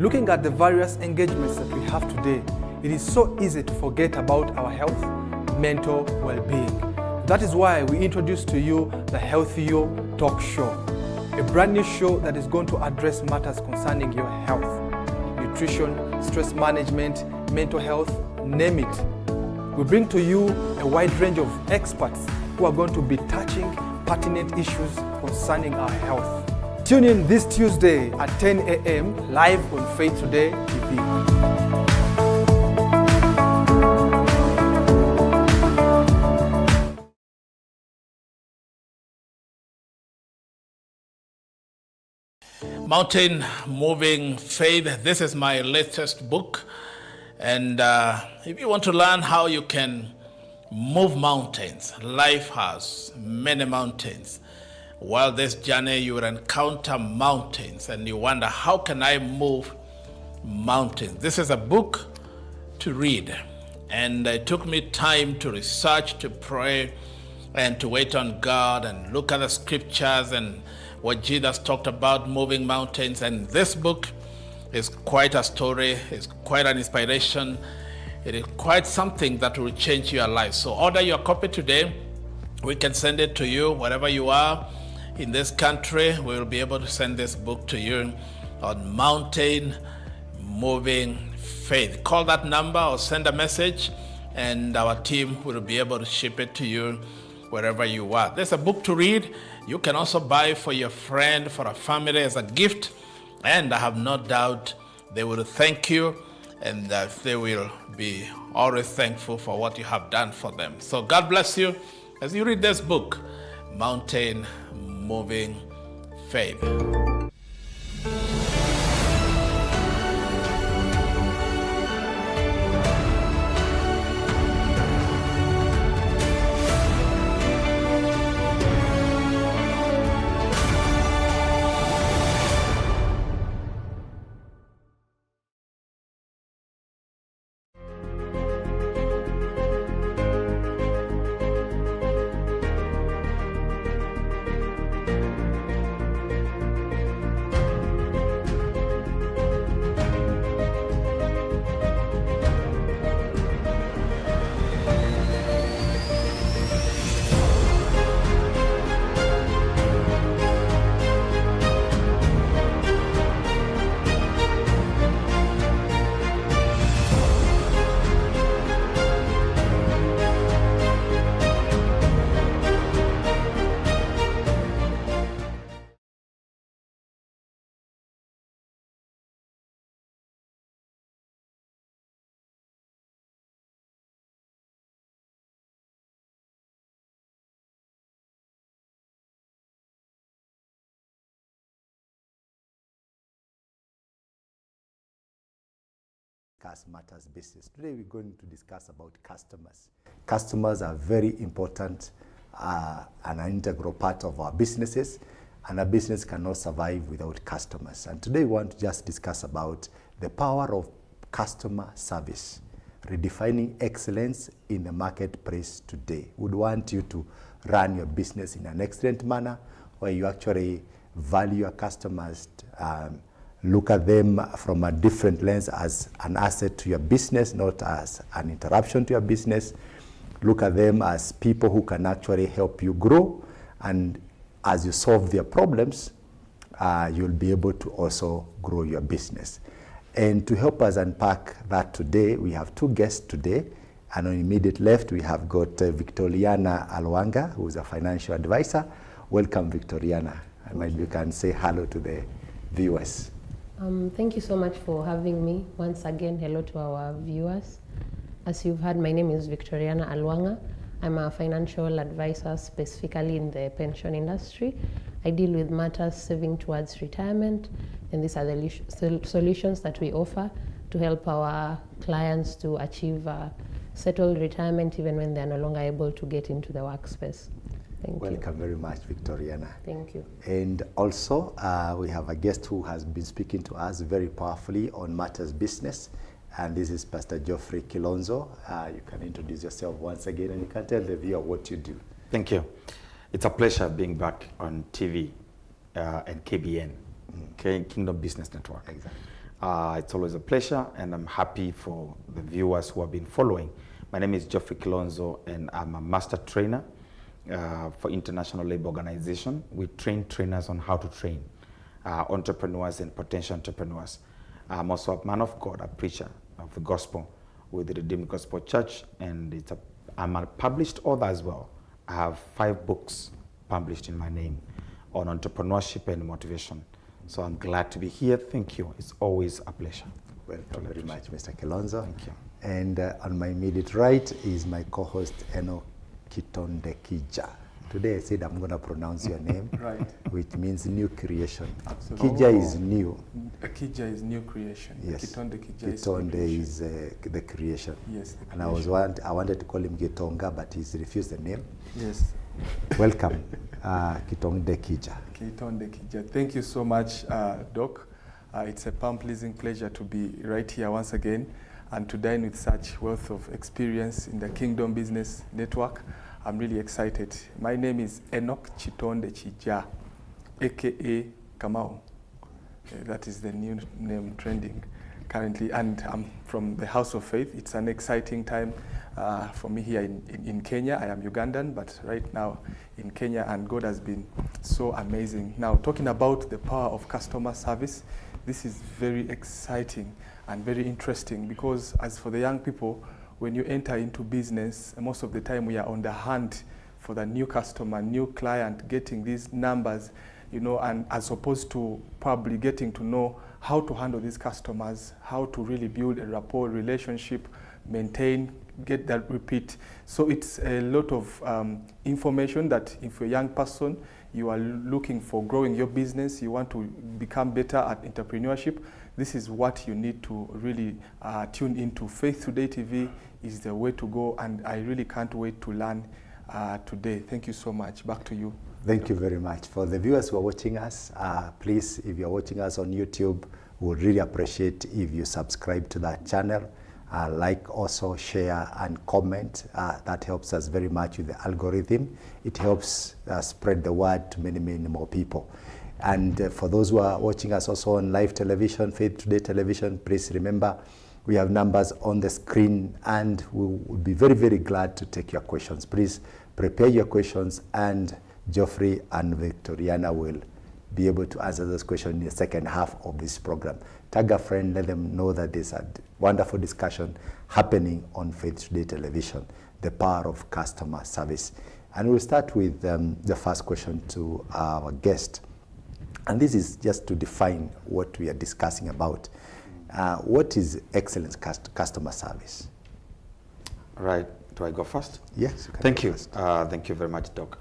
Looking at the various engagements that we have today, it is so easy to forget about our health, mental well-being. That is why we introduce to you the Healthy You Talk Show, a brand new show that is going to address matters concerning your health, nutrition, stress management, mental health, name it. We bring to you a wide range of experts who are going to be touching pertinent issues concerning our health. Tune in this Tuesday at 10 a.m. live on Faith Today TV. Mountain Moving Faith. This is my latest book. And if you want to learn how you can move mountains, life has many mountains. While this journey, you will encounter mountains and you wonder, how can I move mountains? This is a book to read. And it took me time to research, to pray, and to wait on God and look at the scriptures and what Jesus talked about moving mountains. And this book is quite a story, it's quite an inspiration. It is quite something that will change your life. So order your copy today. We can send it to you wherever you are in this country. We will be able to send this book to you on Mountain Moving Faith. Call that number or send a message and our team will be able to ship it to you wherever you are. There's a book to read. You can also buy for your friend, for a family as a gift. And I have no doubt they will thank you and they will be always thankful for what you have done for them. So God bless you as you read this book, Mountain Moving Faith. Matters business. Today we're going to discuss about customers. Customers are very important and an integral part of our businesses, and a business cannot survive without customers. And today we want to just discuss about the power of customer service, redefining excellence in the marketplace today. We would want you to run your business in an excellent manner where you actually value your customers, look at them from a different lens as an asset to your business, not as an interruption to your business. Look at them as people who can actually help you grow, and as you solve their problems, you'll be able to also grow your business. And to help us unpack that today, we have two guests today, and on immediate left we have got Victoriana Alwang'a, who is a financial advisor. Welcome, Victoriana. Maybe you can say hello to the viewers. Thank you so much for having me. Once again, hello to our viewers. As you've heard, my name is Victoriana Alwang'a. I'm a financial advisor specifically in the pension industry. I deal with matters saving towards retirement, and these are the solutions that we offer to help our clients to achieve settled retirement even when they're no longer able to get into the workspace. Thank you. Welcome very much, Victoriana. Thank you. And also, we have a guest who has been speaking to us very powerfully on matters business, and this is Pastor Geoffrey Kilonzo. You can introduce yourself once again, and you can tell the viewer what you do. Thank you. It's a pleasure being back on TV and KBN, Kingdom Business Network. Exactly. It's always a pleasure, and I'm happy for the viewers who have been following. My name is Geoffrey Kilonzo, and I'm a master trainer for International Labour Organization. We train trainers on how to train entrepreneurs and potential entrepreneurs. I'm also a man of God, a preacher of the gospel with the Redeemed Gospel Church, and I'm a published author as well. I have 5 books published in my name on entrepreneurship and motivation. So I'm glad to be here. Thank you. It's always a pleasure. Welcome very much, Mr. Kilonzo. Thank you. And on my immediate right is my co-host, Eno Kitondekija. Today I said I'm going to pronounce your name, Right. which means new creation. Absolutely. Kija is new. Kija is new creation. Yes. Kitonde Kija Kitonde is is the creation. Yes, the And I wanted to call him Gitonga, but he's refused the name. Yes. Welcome, Kitonde Kija. Kitonde Kija. Thank you so much, Doc. It's a palm-pleasing pleasure to be right here once again and to dine with such wealth of experience in the Kingdom Business Network. I'm really excited. My name is Enoch Chitonde Chija, aka Kamau. That is the new name trending currently, and I'm from the House of Faith. It's an exciting time for me here in Kenya. I am Ugandan, but right now in Kenya, and God has been so amazing. Now, talking about the power of customer service, this is very exciting and very interesting because as for the young people, when you enter into business, most of the time we are on the hunt for the new customer, new client, getting these numbers, you know, and as opposed to probably getting to know how to handle these customers, how to really build a rapport, relationship, maintain, get that repeat. So it's a lot of information that if you're a young person, you are looking for growing your business, you want to become better at entrepreneurship, this is what you need to really tune into. Faith Today TV is the way to go, and I really can't wait to learn today. Thank you so much. Back to you. Thank you very much. For the viewers who are watching us, please, if you're watching us on YouTube, we would really appreciate if you subscribe to that channel. Like, also share and comment. That helps us very much with the algorithm. It helps spread the word to many, many more people. And for those who are watching us also on live television, Faith Today Television, please remember we have numbers on the screen, and we would be very, very glad to take your questions. Please prepare your questions, and Geoffrey and Victoriana will be able to answer those questions in the second half of this program. Tag a friend, let them know that there's a wonderful discussion happening on Faith Today Television, the power of customer service. And we'll start with the first question to our guest. And this is just to define what we are discussing about. What is excellent customer service? Right. Do I go first? Yes. You can Thank go you. first. Thank you very much, Doc.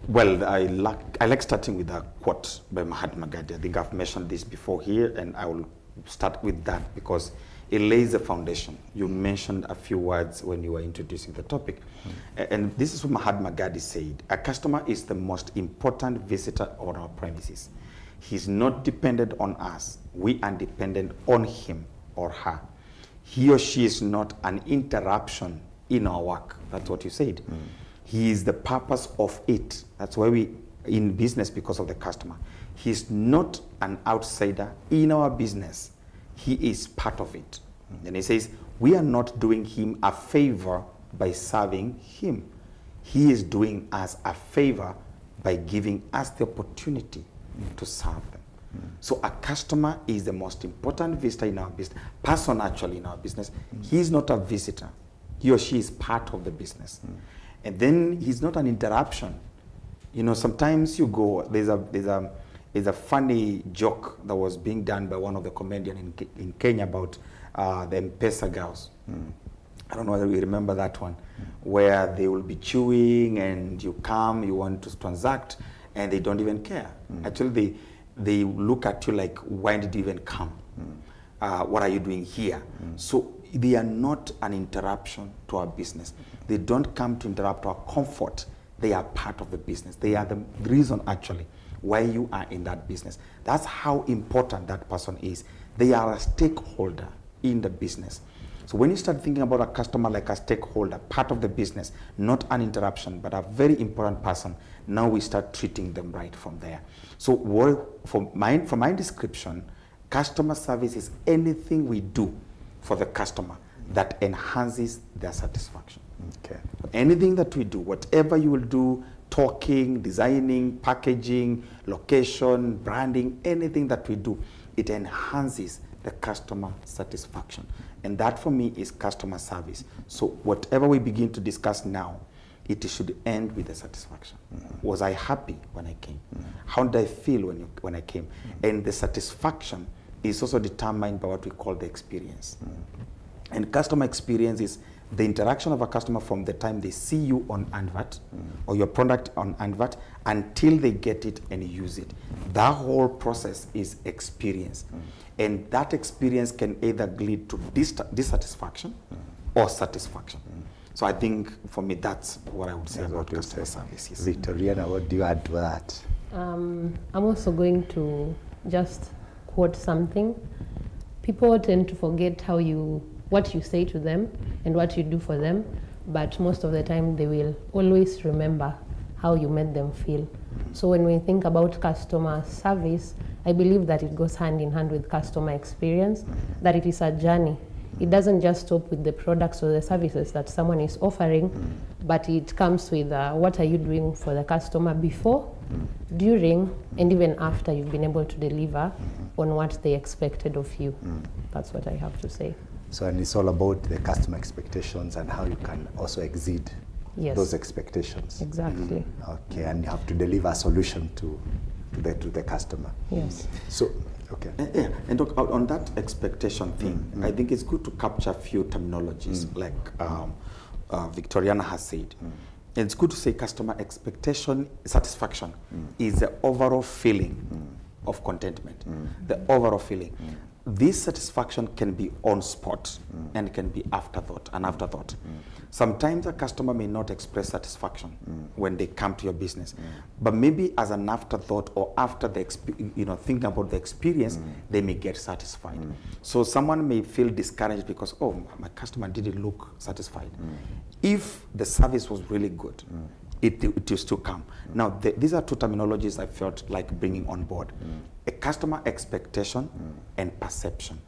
Well, I like starting with a quote by Mahatma Gandhi. I think I've mentioned this before here, and I will start with that because it lays a foundation. You mentioned a few words when you were introducing the topic. And this is what Mahatma Gandhi said. A customer is the most important visitor on our premises. He's not dependent on us. We are dependent on him or her. He or she is not an interruption in our work. That's what you said. He is the purpose of it. That's why we in business, because of the customer. He's not an outsider in our business. He is part of it. And he says, we are not doing him a favor by serving him. He is doing us a favor by giving us the opportunity to serve them. So a customer is the most important visitor in our business, person actually in our business. He is not a visitor. He or she is part of the business. And then he's not an interruption. You know, sometimes you go, there's a funny joke that was being done by one of the comedians in Kenya about the M-Pesa girls. I don't know whether we remember that one, where they will be chewing and you come, you want to transact, and they don't even care. Actually, they look at you like, why did you even come? What are you doing here? So they are not an interruption to our business. They don't come to interrupt our comfort. They are part of the business. They are the reason actually why you are in that business. That's how important that person is. They are a stakeholder in the business. So when you start thinking about a customer like a stakeholder, part of the business, not an interruption, but a very important person, now we start treating them right from there. So from my description, Customer service is anything we do for the customer that enhances their satisfaction. Okay. Anything that we do, whatever you will do, talking, designing, packaging, location, branding, anything that we do, it enhances the customer satisfaction. And that for me is customer service. So whatever we begin to discuss now, it should end with the satisfaction. Was I happy when I came? How did I feel when I came? And the satisfaction is also determined by what we call the experience. And customer experience is the interaction of a customer from the time they see you on advert or your product on advert until they get it and use it. That whole process is experience. And that experience can either lead to dissatisfaction or satisfaction. So I think for me, that's what I would say about customer service. Yes. Victoriana, what do you add to that? I'm also going to just quote something. People tend to forget what you say to them and what you do for them, but most of the time they will always remember how you made them feel. So when we think about customer service, I believe that it goes hand in hand with customer experience, that it is a journey. It doesn't just stop with the products or the services that someone is offering, but it comes with what are you doing for the customer before, during, and even after you've been able to deliver on what they expected of you. That's what I have to say. So, and it's all about the customer expectations and how you can also exceed those expectations. Exactly. Okay, and you have to deliver a solution to the customer. Yes. So, okay. Yeah, and look, on that expectation thing, I think it's good to capture a few terminologies, like Victoriana has said. It's good to say customer expectation, satisfaction is the overall feeling of contentment, the overall feeling. This satisfaction can be on spot and can be an afterthought. Sometimes a customer may not express satisfaction when they come to your business, but maybe as an afterthought or after the thinking about the experience, they may get satisfied. So someone may feel discouraged because, oh, my customer didn't look satisfied. If the service was really good, it will still come. Now, these are two terminologies I felt like bringing on board. A customer expectation and perception.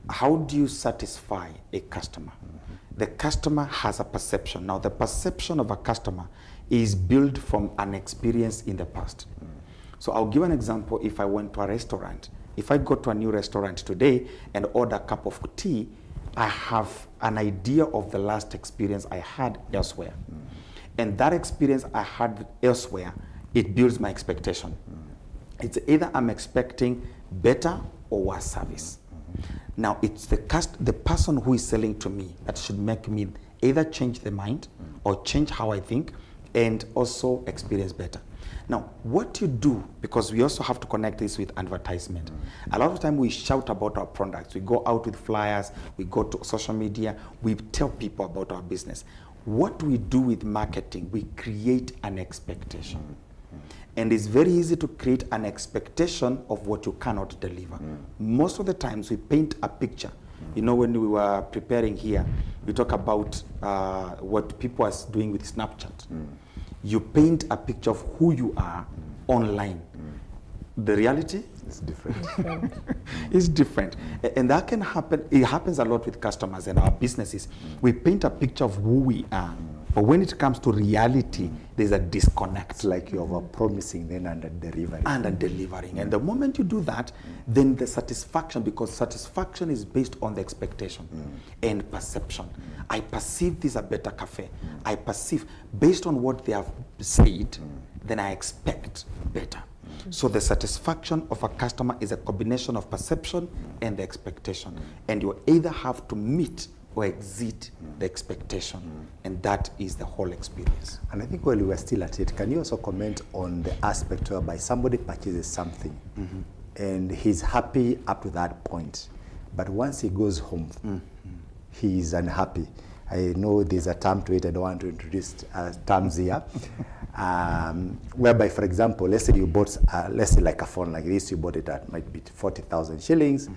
How do you satisfy a customer? The customer has a perception. Now, the perception of a customer is built from an experience in the past. So I'll give an example. If I went to a restaurant, if I go to a new restaurant today and order a cup of tea, I have an idea of the last experience I had elsewhere. And that experience I had elsewhere, it builds my expectation. It's either I'm expecting better or worse service. Now, it's the person who is selling to me that should make me either change the mind or change how I think and also experience better. Now, what you do, because we also have to connect this with advertisement. A lot of time we shout about our products. We go out with flyers, we go to social media, we tell people about our business. What we do with marketing, we create an expectation. And it's very easy to create an expectation of what you cannot deliver. Most of the times we paint a picture. You know, when we were preparing here, we talk about what people are doing with Snapchat. You paint a picture of who you are online. The reality is different. It's different. And that can happen. It happens a lot with customers and our businesses. We paint a picture of who we are. But when it comes to reality, there's a disconnect. It's like you're over-promising then and delivering. And the moment you do that, then the satisfaction, because satisfaction is based on the expectation and perception. I perceive this a better cafe. I perceive, based on what they have said, then I expect better. So the satisfaction of a customer is a combination of perception and the expectation. And you either have to meet or exceed the expectation. And that is the whole experience. And I think while we were still at it, can you also comment on the aspect whereby somebody purchases something and he's happy up to that point, but once he goes home, he is unhappy. I know there's a term to it, I don't want to introduce terms here, whereby, for example, let's say you bought, let's say like a phone like this, you bought it at might be 40,000 shillings,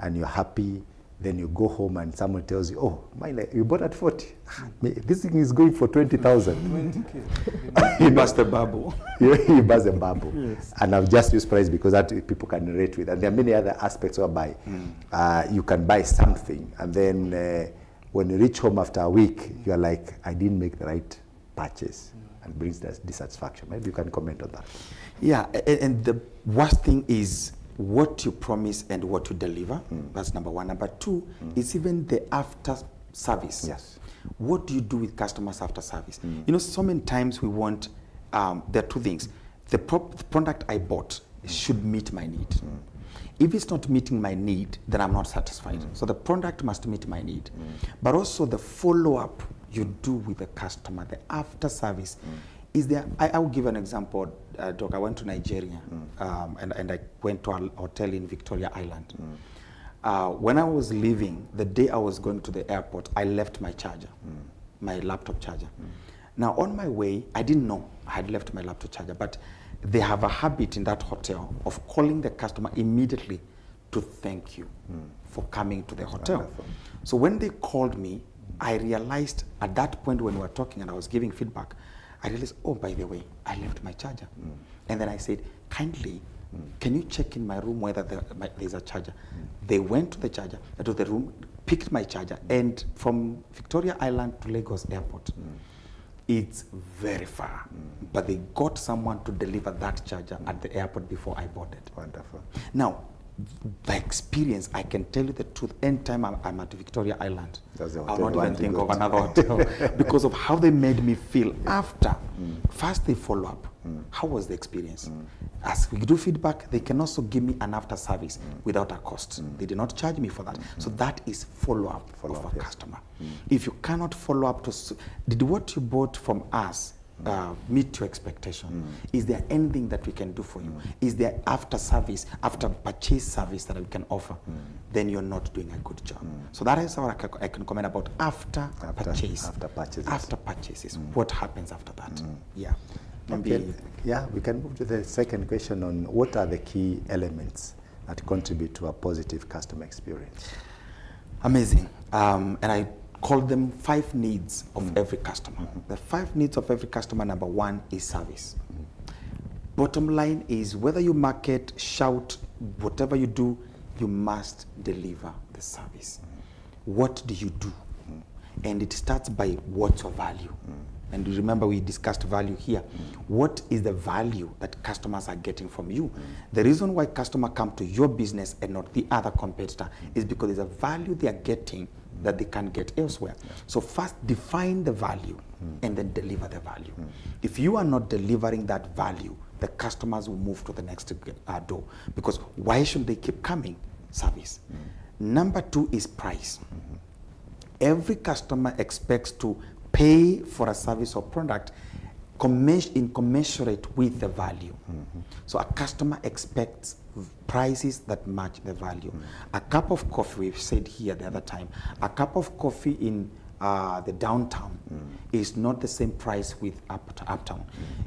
and you're happy, Then you go home and someone tells you, oh, you bought at 40. This thing is going for 20,000. 20K. You bust the bubble. You bust the bubble. Yes. And I've just used price because that people can relate with. And there are many other aspects whereby you can buy something, and then when you reach home after a week, you're like, I didn't make the right purchase, and brings that dissatisfaction. Maybe you can comment on that. Yeah, and the worst thing is what you promise and what you deliver. That's number one. Number two is even the after service. Yes. What do you do with customers after service? You know, so many times we want, there are two things. The product I bought should meet my need. If it's not meeting my need, then I'm not satisfied. So the product must meet my need. But also the follow-up you do with the customer, the after service. Is there, I will give an example, Doc. I went to Nigeria and I went to a hotel in Victoria Island. When I was leaving, the day I was going to the airport, I left my charger, my laptop charger. Now on my way, I didn't know I had left my laptop charger, but they have a habit in that hotel of calling the customer immediately to thank you for coming to the hotel. Wonderful. So when they called me, I realized at that point when we were talking and I was giving feedback, I realized, oh, by the way, I left my charger. And then I said, kindly, can you check in my room whether there's a charger? They went to the charger, to the room, picked my charger, and from Victoria Island to Lagos Airport, it's very far. But they got someone to deliver that charger at the airport before I boarded. Wonderful. Now, by experience, I can tell you the truth. Anytime I'm at Victoria Island, I'll not even think of another hotel because of how they made me feel after. First, they follow up. How was the experience? As we do feedback, they can also give me an after service without a cost. They did not charge me for that. So that is follow-up of a customer. If you cannot follow up did what you bought from us meet your expectation? Is there anything that we can do for you? Is there after service, after purchase service that we can offer? Then you're not doing a good job. So that is how I can comment about after purchase. After purchases. After purchases. What happens after that? Yeah. Okay. Yeah, we can move to the second question on what are the key elements that contribute to a positive customer experience. Amazing. And I call them 5 needs of every customer. The 5 needs of every customer, number 1 is service. Bottom line is whether you market, shout, whatever you do, you must deliver the service. What do you do? And it starts by what's your value. And remember, we discussed value here. What is the value that customers are getting from you? The reason why customers come to your business and not the other competitor is because there's a value they are getting that they can't get elsewhere. So first, define the value and then deliver the value. If you are not delivering that value, the customers will move to the next door. Because why should they keep coming? Service. Number 2 is price. Every customer expects to pay for a service or product commensurate with the value. So a customer expects prices that match the value. A cup of coffee, we've said here the other time, a cup of coffee in the downtown is not the same price with uptown.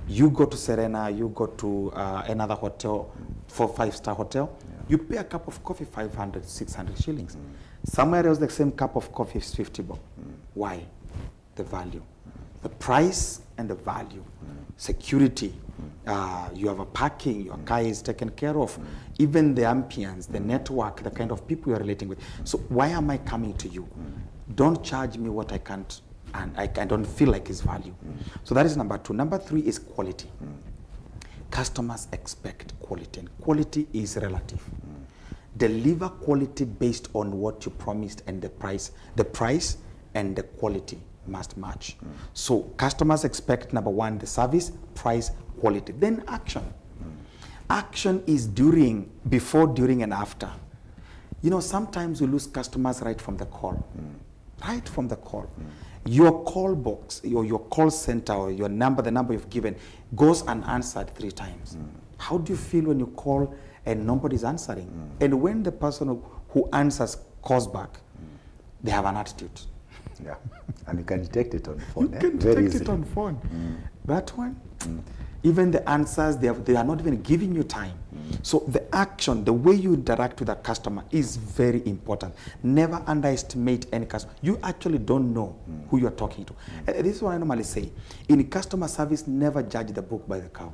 You go to Serena, you go to another hotel, 4-5-star hotel, you pay a cup of coffee 500, 600 shillings. Somewhere else, the same cup of coffee is 50 bucks. Why? The value. The price and the value. Security. You have a parking, your car is taken care of. Even the ambience, the network, the kind of people you're relating with. So why am I coming to you? Don't charge me what I can't, and I don't feel like it's value. So that is number 2. Number 3 is quality. Customers expect quality, and quality is relative. Deliver quality based on what you promised, and the price and the quality must match. So customers expect, number 1, the service, price, quality. Then action. Action is before, during, and after. You know, sometimes we lose customers right from the call. Right from the call. Your call box, your call center, or your number, the number you've given, goes unanswered 3 times. How do you feel when you call and nobody's answering? And when the person who answers calls back, they have an attitude. Yeah, and you can detect it on phone. You can detect it on phone. That one, even the answers, they are not even giving you time. So the action, the way you interact with a customer is very important. Never underestimate any customer. You actually don't know who you are talking to. This is what I normally say. In customer service, never judge the book by the cover.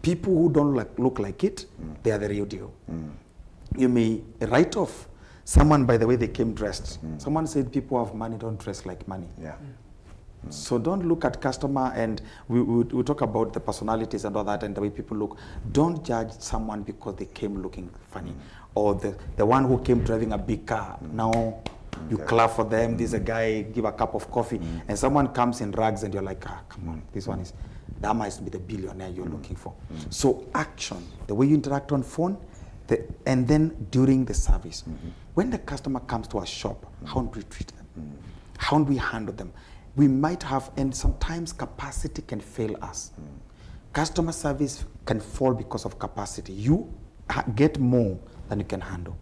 People who don't look like it, they are the real deal. You may write off someone by the way they came dressed. Someone said people who have money don't dress like money. Yeah. So don't look at customer, and we talk about the personalities and all that and the way people look. Don't judge someone because they came looking funny, or the one who came driving a big car. Now you clap for them. This is a guy, give a cup of coffee, and someone comes in rags and you're like, come on, this one is, that must be the billionaire you're looking for. So action, the way you interact on phone, and then during the service. When the customer comes to our shop, how do we treat them? How do we handle them? We might have, and sometimes capacity can fail us. Customer service can fall because of capacity. You get more than you can handle.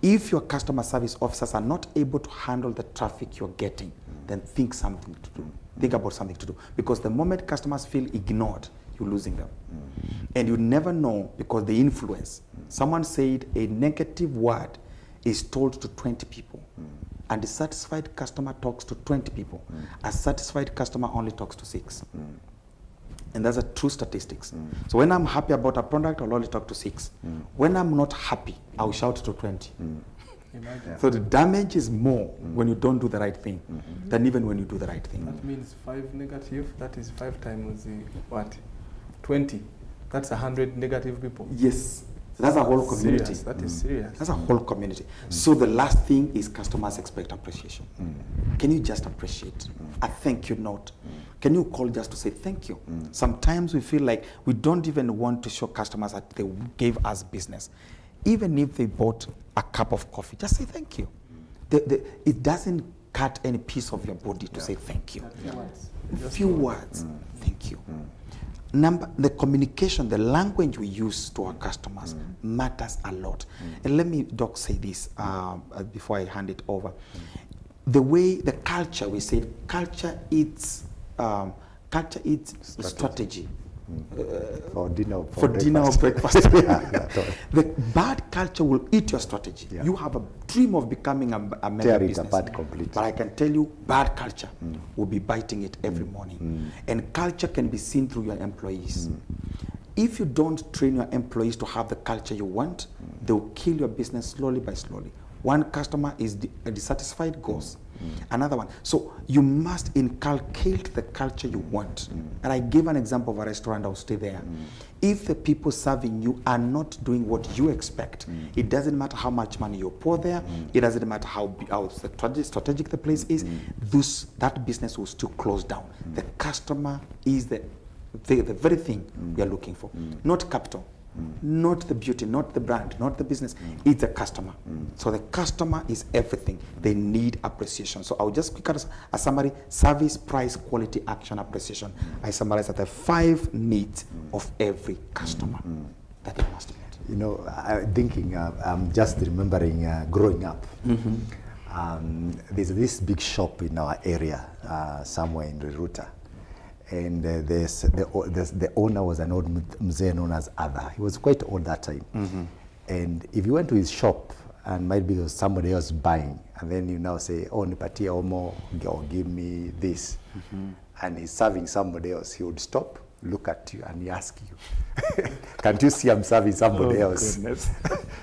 If your customer service officers are not able to handle the traffic you're getting, then think something to do. Think about something to do. Because the moment customers feel ignored, you're losing them. And you never know because they influence. Someone said a negative word is told to 20 people. And the satisfied customer talks to 20 people. A satisfied customer only talks to 6. And that's a true statistics. So when I'm happy about a product, I'll only talk to 6. When I'm not happy, I'll shout to 20. So the damage is more when you don't do the right thing than even when you do the right thing. That means 5 negative, that is 5 times what? 20. That's 100 negative people. Yes. So that's a whole community. Serious. That is serious. That's a whole community. So the last thing is customers expect appreciation. Can you just appreciate? A thank you note. Can you call just to say thank you? Sometimes we feel like we don't even want to show customers that they gave us business. Even if they bought a cup of coffee, just say thank you. It doesn't cut any piece of your body to say thank you. A few words. Thank you. The communication, the language we use to our customers matters a lot. And let me, Doc, say this before I hand it over. The way, the culture, we say culture eats strategy. For dinner or breakfast. The bad culture will eat your strategy. You have a dream of becoming a member business. But I can tell you, bad culture will be biting it every morning. And culture can be seen through your employees. If you don't train your employees to have the culture you want, they'll kill your business slowly by slowly. One customer is dissatisfied, goes. Another one. So you must inculcate the culture you want. And I gave an example of a restaurant, I'll stay there. If the people serving you are not doing what you expect, it doesn't matter how much money you pour there, it doesn't matter how strategic the place is, that business will still close down. The customer is the very thing we are looking for, not capital. Not the beauty, not the brand, not the business. It's the customer. So the customer is everything. They need appreciation. So I'll just quick as a summary: service, price, quality, action, appreciation. I summarize that the 5 needs of every customer that they must meet. You know, I'm just remembering growing up. There's this big shop in our area, somewhere in Ruta. And the owner was an old mzee known as Ada. He was quite old that time. And if you went to his shop, and might be somebody else buying, and then you now say, oh, nipatie omo, or give me this. And he's serving somebody else, he would stop, look at you, and he ask you, can't you see I'm serving somebody else?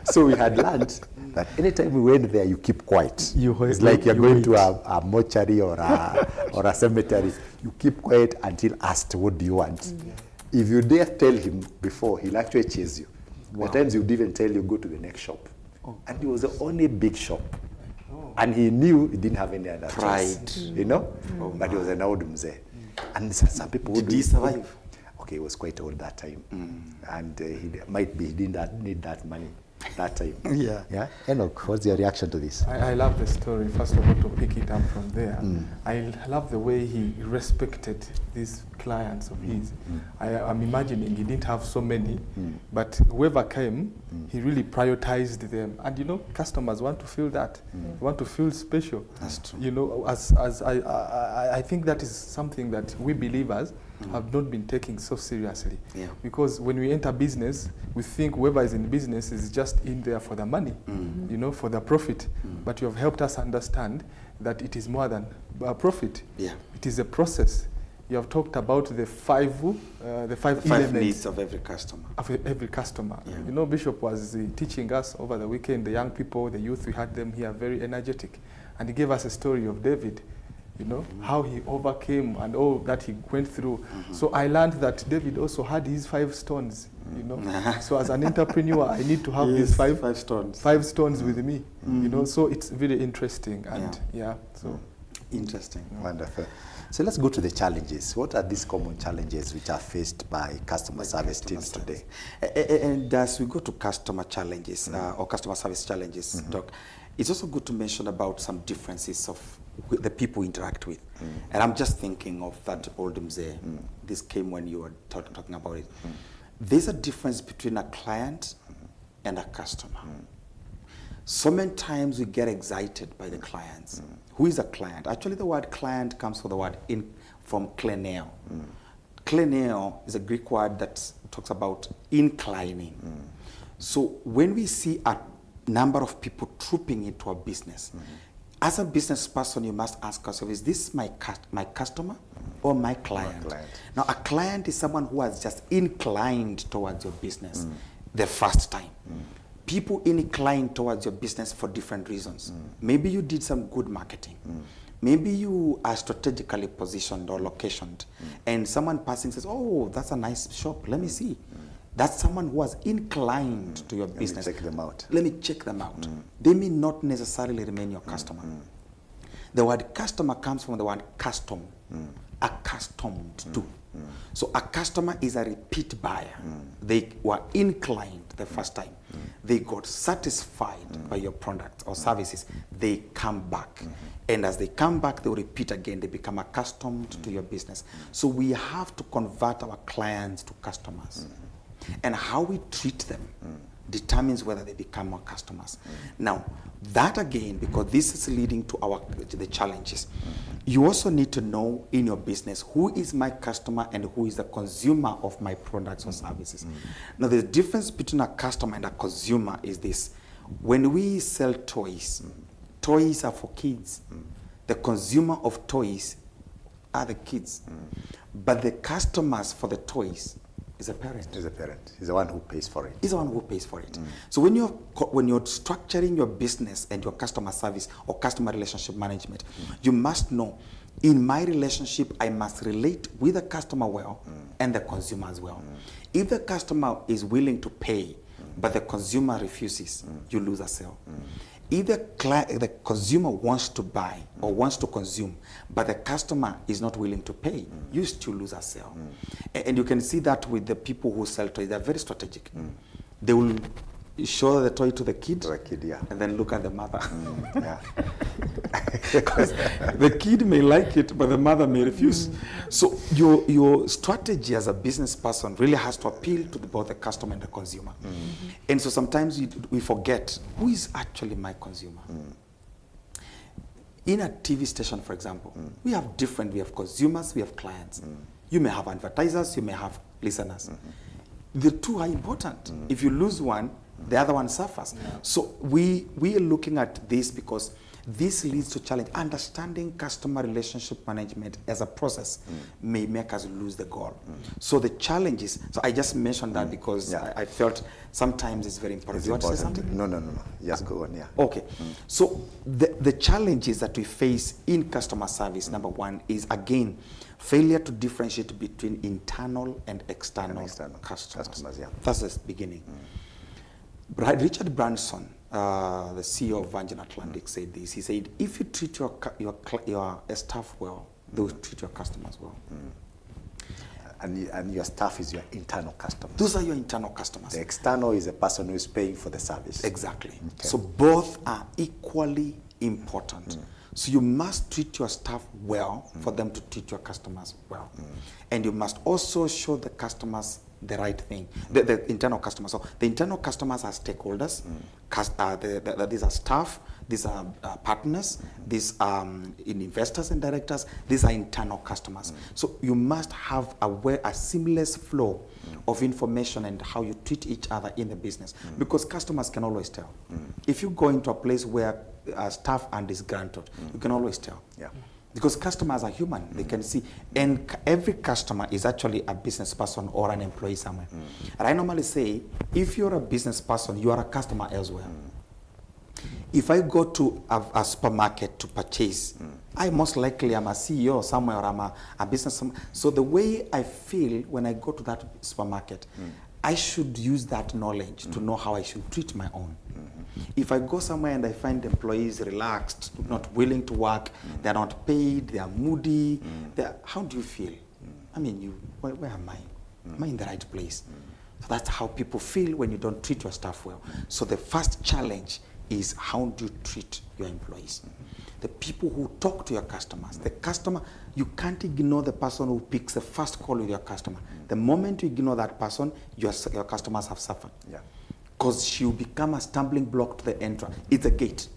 So we had learned that anytime we went there, you keep quiet. It's like you're going to a mortuary or a cemetery. You keep quiet until asked, what do you want? If you dare tell him before, he'll actually chase you. At times you'd even tell you, go to the next shop. And it was the only big shop. And he knew he didn't have any other choice, you know? But he was an old mzee. And some people would... Did he survive? Okay, he was quite old that time. And he didn't need that money that time. Yeah. Enoch, what's your reaction to this? I love the story. First of all, to pick it up from there, I love the way he respected these clients of his. I'm imagining he didn't have so many, but whoever came, he really prioritized them. And you know, customers want to feel that. They want to feel special. That's true. You know, as I think that is something that we believers have not been taken so seriously. Yeah. Because when we enter business, we think whoever is in business is just in there for the money, you know, for the profit. But you have helped us understand that it is more than a profit. Yeah. It is a process. You have talked about the five elements needs of every customer. Yeah. You know, Bishop was teaching us over the weekend, the young people, the youth, we had them here very energetic. And he gave us a story of David, you know, how he overcame and all that he went through. So I learned that David also had his 5 stones, you know. So as an entrepreneur, I need to have these five stones with me, you know. So it's really interesting. And so interesting. Wonderful. So let's go to the challenges. What are these common challenges which are faced by customer service teams today? And as we go to customer challenges or customer service challenges, Doc, it's also good to mention about some differences of the people we interact with. And I'm just thinking of that old mzee. This came when you were talking about it. There's a difference between a client and a customer. So many times we get excited by the clients. Who is a client? Actually, the word client comes from the word from kleneo. Kleneo is a Greek word that talks about inclining. So when we see a number of people trooping into a business, as a business person, you must ask yourself, is this my customer or my client? Now, a client is someone who has just inclined towards your business the first time. People incline towards your business for different reasons. Maybe you did some good marketing. Maybe you are strategically positioned or locationed, and someone passing says, oh, that's a nice shop, let me see. That's someone who has inclined to your business. Let me check them out. Let me check them out. They may not necessarily remain your customer. The word customer comes from the word custom, accustomed to. So a customer is a repeat buyer. They were inclined the first time. They got satisfied by your product or services. They come back. And as they come back, they will repeat again. They become accustomed to your business. So we have to convert our clients to customers. And how we treat them determines whether they become our customers. Now, that again, because this is leading to the challenges, you also need to know in your business who is my customer and who is the consumer of my products or services. Now, the difference between a customer and a consumer is this. When we sell toys, toys are for kids. The consumer of toys are the kids. But the customers for the toys is a parent. Is a parent. He's the one who pays for it. He's the one who pays for it. So when you're structuring your business and your customer service or customer relationship management, you must know, in my relationship, I must relate with the customer well and the consumer as well. If the customer is willing to pay, but the consumer refuses, you lose a sale. If the consumer wants to buy or wants to consume, but the customer is not willing to pay, you still lose a sale. And you can see that with the people who sell toys. They're very strategic. They will show the toy to the kid, and then look at the mother. Because the kid may like it, but the mother may refuse. So your strategy as a business person really has to appeal to both the customer and the consumer. And so sometimes we forget, who is actually my consumer? In a TV station, for example, we have consumers, we have clients. You may have advertisers, you may have listeners. The two are important. If you lose one, the other one suffers. So we are looking at this because this leads to challenge. Understanding customer relationship management as a process may make us lose the goal. So the challenges, so I just mentioned that because I felt sometimes it's very important. You want to say something? No. Just go on, Okay. So the challenges that we face in customer service, number one, is again, failure to differentiate between internal and external customers. That's the beginning. Richard Branson, the CEO of Virgin Atlantic, said this. He said, if you treat your staff well, they will treat your customers well. And your staff is your internal customers. Those are your internal customers. The external is the person who is paying for the service. Exactly. Okay. So both are equally important. So you must treat your staff well for them to treat your customers well. And you must also show the customers the right thing, the internal customers. So the internal customers are stakeholders, these are staff, these are partners, these are investors and directors, these are internal customers. So you must have a seamless flow of information and how you treat each other in the business, because customers can always tell. If you go into a place where staff are disgruntled, you can always tell. Yeah. Because customers are human, they can see, and every customer is actually a business person or an employee somewhere. And I normally say, if you're a business person, you are a customer elsewhere. If I go to a supermarket to purchase, I most likely am a CEO somewhere, or I'm a business. So the way I feel when I go to that supermarket, I should use that knowledge to know how I should treat my own. If I go somewhere and I find employees relaxed, not willing to work, they're not paid, they are moody, how do you feel? I mean, where am I? Am I in the right place? So that's how people feel when you don't treat your staff well. So the first challenge is, how do you treat your employees? The people who talk to your customers, the customer, you can't ignore the person who picks the first call with your customer. The moment you ignore that person, your customers have suffered. Yeah. Because she'll become a stumbling block to the entrance. It's a gate.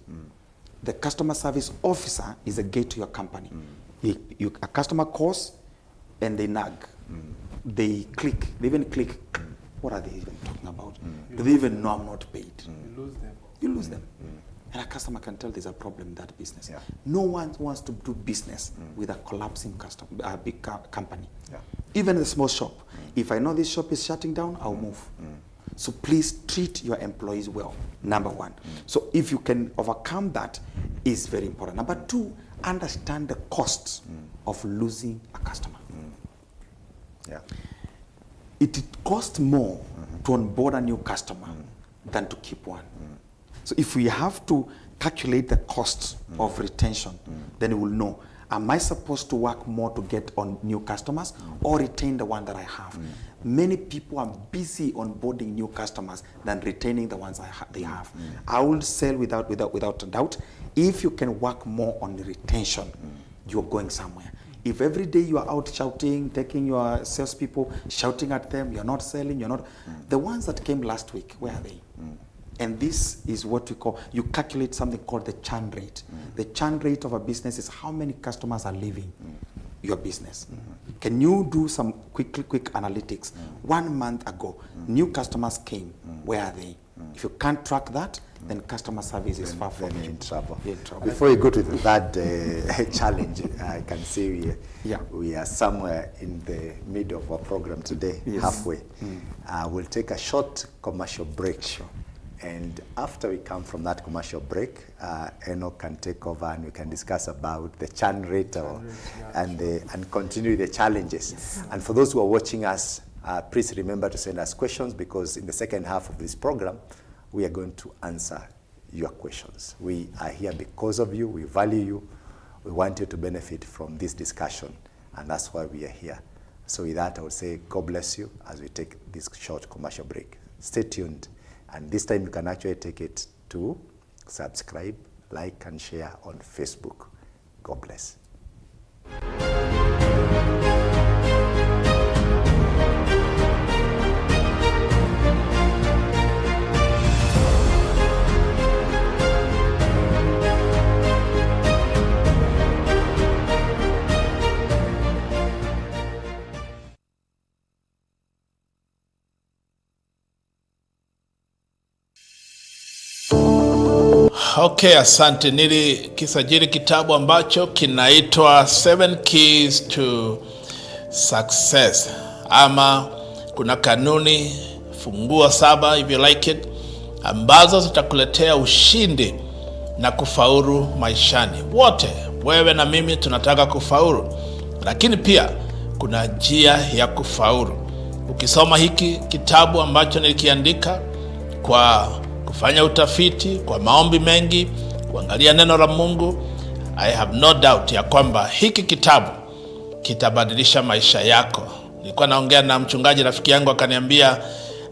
The customer service officer is a gate to your company. A customer calls and they nag. They click. They even click. What are they even talking about? Do they even know I'm not paid? You lose them. You lose them. And a customer can tell there's a problem in that business. Yeah. No one wants to do business with a collapsing big company. Yeah. Even a small shop. If I know this shop is shutting down, I'll move. So please treat your employees well, number one. So if you can overcome that, is very important. Number two, understand the costs of losing a customer. Yeah. It costs more to onboard a new customer than to keep one. So if we have to calculate the costs of retention, then we will know, am I supposed to work more to get on new customers or retain the one that I have? Many people are busy onboarding new customers than retaining the ones they have. I will sell without a doubt. If you can work more on the retention, you're going somewhere. If every day you are out shouting, taking your salespeople, shouting at them, you're not selling, you're not. The ones that came last week, where are they? And this is what we call, you calculate something called the churn rate. The churn rate of a business is how many customers are leaving your business. Can you do some quick analytics? 1 month ago, new customers came. Where are they? If you can't track that, then customer service is far from in trouble. Before you go to that challenge, I can see we are somewhere in the middle of our program today, halfway. We'll take a short commercial break. Sure. And after we come from that commercial break, Enoch can take over and we can discuss about the churn rate and continue the challenges. Yes. And for those who are watching us, please remember to send us questions, because in the second half of this program, we are going to answer your questions. We are here because of you. We value you. We want you to benefit from this discussion, and that's why we are here. So with that, I would say God bless you as we take this short commercial break. Stay tuned. And this time you can actually take it to subscribe, like, and share on Facebook. God bless. Okay, asante. Nilikisajili kitabu ambacho kinaitwa 7 Keys to Success, ama kuna kanuni funguo 7 if you like it, ambazo zitakuletea ushindi na kufaulu maishani. Wote, wewe na mimi, tunataka kufaulu, lakini pia kuna njia ya kufaulu. Ukisoma hiki kitabu ambacho nilikiandika kwa kufanya utafiti, kwa maombi mengi, kuangalia neno la Mungu, I have no doubt ya kwamba hiki kitabu kitabadilisha maisha yako. Nilikuwa naongea na mchungaji rafiki yangu, akaniambia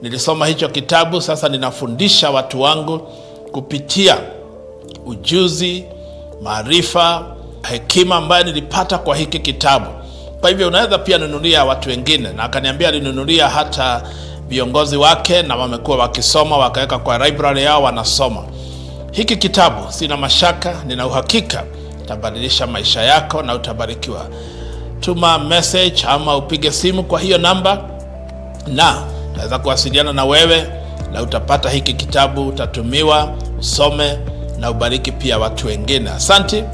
nilisoma hicho kitabu, sasa ninafundisha watu wangu kupitia ujuzi, maarifa, hekima ambayo nilipata kwa hiki kitabu. Kwa hivyo unaweza pia nunulia watu wengine, na akaniambia alinunulia hata viongozi wake, na wamekuwa wakisoma, wakaweka kwa library yao wanasoma. Hiki kitabu sina mashaka, nina uhakika itabadilisha maisha yako na utabarikiwa. Tuma message ama upige simu kwa hiyo namba na naweza kuwasiliana na wewe na utapata hiki kitabu, utatumiwa, usome na ubariki pia watu wengine. Asante.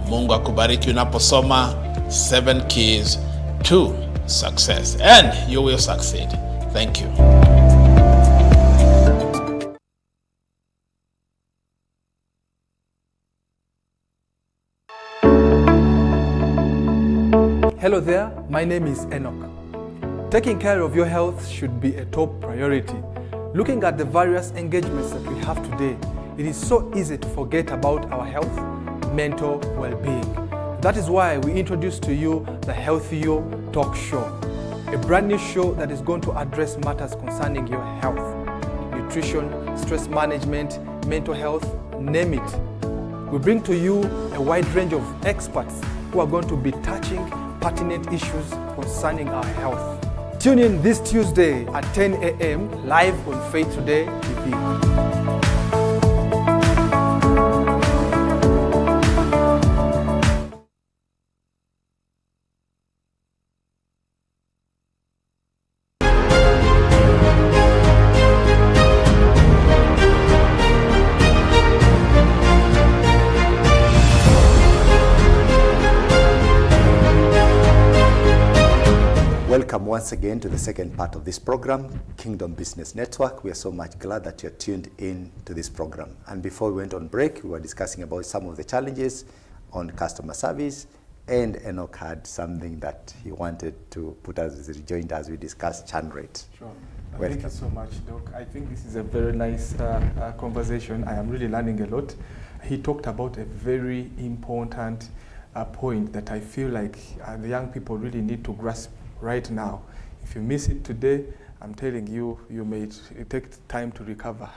Mungu akubariki unaposoma 7 Keys to Success, and you will succeed. Thank you. Hello there, my name is Enoch. Taking care of your health should be a top priority. Looking at the various engagements that we have today, it is so easy to forget about our health, mental well-being. That is why we introduce to you the Health You Talk Show, a brand new show that is going to address matters concerning your health, nutrition, stress management, mental health, name it. We bring to you a wide range of experts who are going to be touching pertinent issues concerning our health. Tune in this Tuesday at 10 a.m. live on Faith Today TV. Welcome once again to the second part of this program, Kingdom Business Network. We are so much glad that you're tuned in to this program. And before we went on break, we were discussing about some of the challenges on customer service, and Enoch had something that he wanted to put us as a rejoinder as we discussed churn rate. Sure. Welcome. Thank you so much, Doc. I think this is a very nice conversation. I am really learning a lot. He talked about a very important point that I feel like the young people really need to grasp right now. If you miss it today, I'm telling you, you may take time to recover.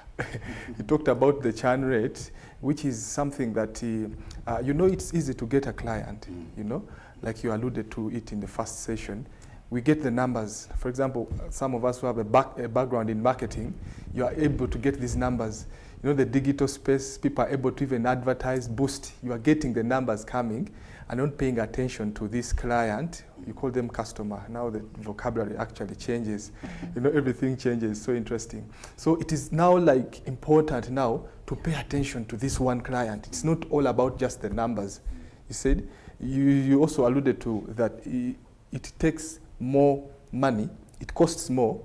He talked about the churn rate, which is something that, you know, it's easy to get a client, you know, like you alluded to it in the first session. We get the numbers. For example, some of us who have a background in marketing, you are able to get these numbers. You know, the digital space, people are able to even advertise, boost. You are getting the numbers coming and not paying attention to this client. You call them customer. Now the vocabulary actually changes. You know, everything changes. So interesting. So it is now like important now to pay attention to this one client. It's not all about just the numbers. You said, you also alluded to that it takes more money. It costs more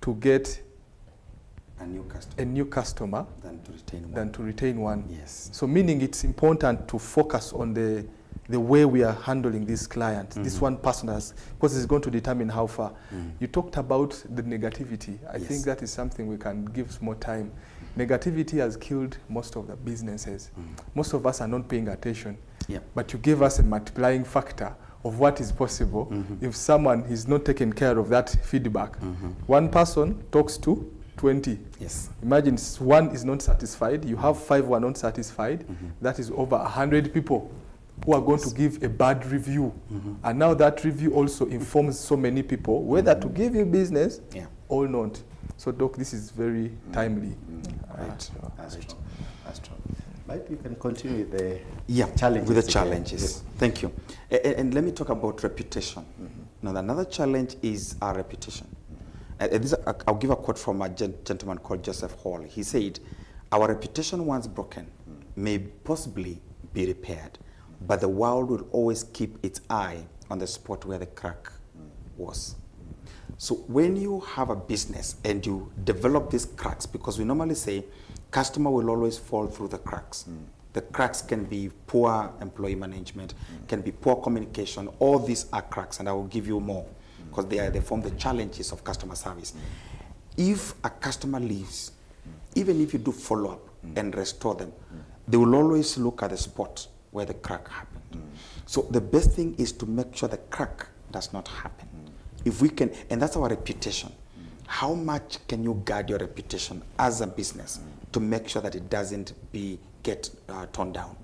to get a new customer than to retain one. Yes. So meaning it's important to focus on the way we are handling this client, this one person has, because it's going to determine how far. You talked about the negativity. I think that is something we can give more time. Negativity has killed most of the businesses. Most of us are not paying attention. But you gave us a multiplying factor of what is possible if someone is not taking care of that feedback. One person talks to 20. Yes. Imagine one is not satisfied. You have 5 who are not satisfied. That is over 100 people who are going to give a bad review. And now that review also informs so many people whether to give you business or not. So Doc, this is very timely. Right. That's true. Mike, you can continue with the challenges. With the challenges. Yes. Thank you. And let me talk about reputation. Now, another challenge is our reputation. I'll give a quote from a gentleman called Joseph Hall. He said, "Our reputation once broken may possibly be repaired, but the world will always keep its eye on the spot where the crack was." So when you have a business and you develop these cracks, because we normally say customer will always fall through the cracks. The cracks can be poor employee management, can be poor communication. All these are cracks, and I will give you more because they form the challenges of customer service. If a customer leaves, even if you do follow up and restore them, they will always look at the spot where the crack happened. So the best thing is to make sure the crack does not happen. If we can, and that's our reputation. How much can you guard your reputation as a business to make sure that it doesn't get torn down?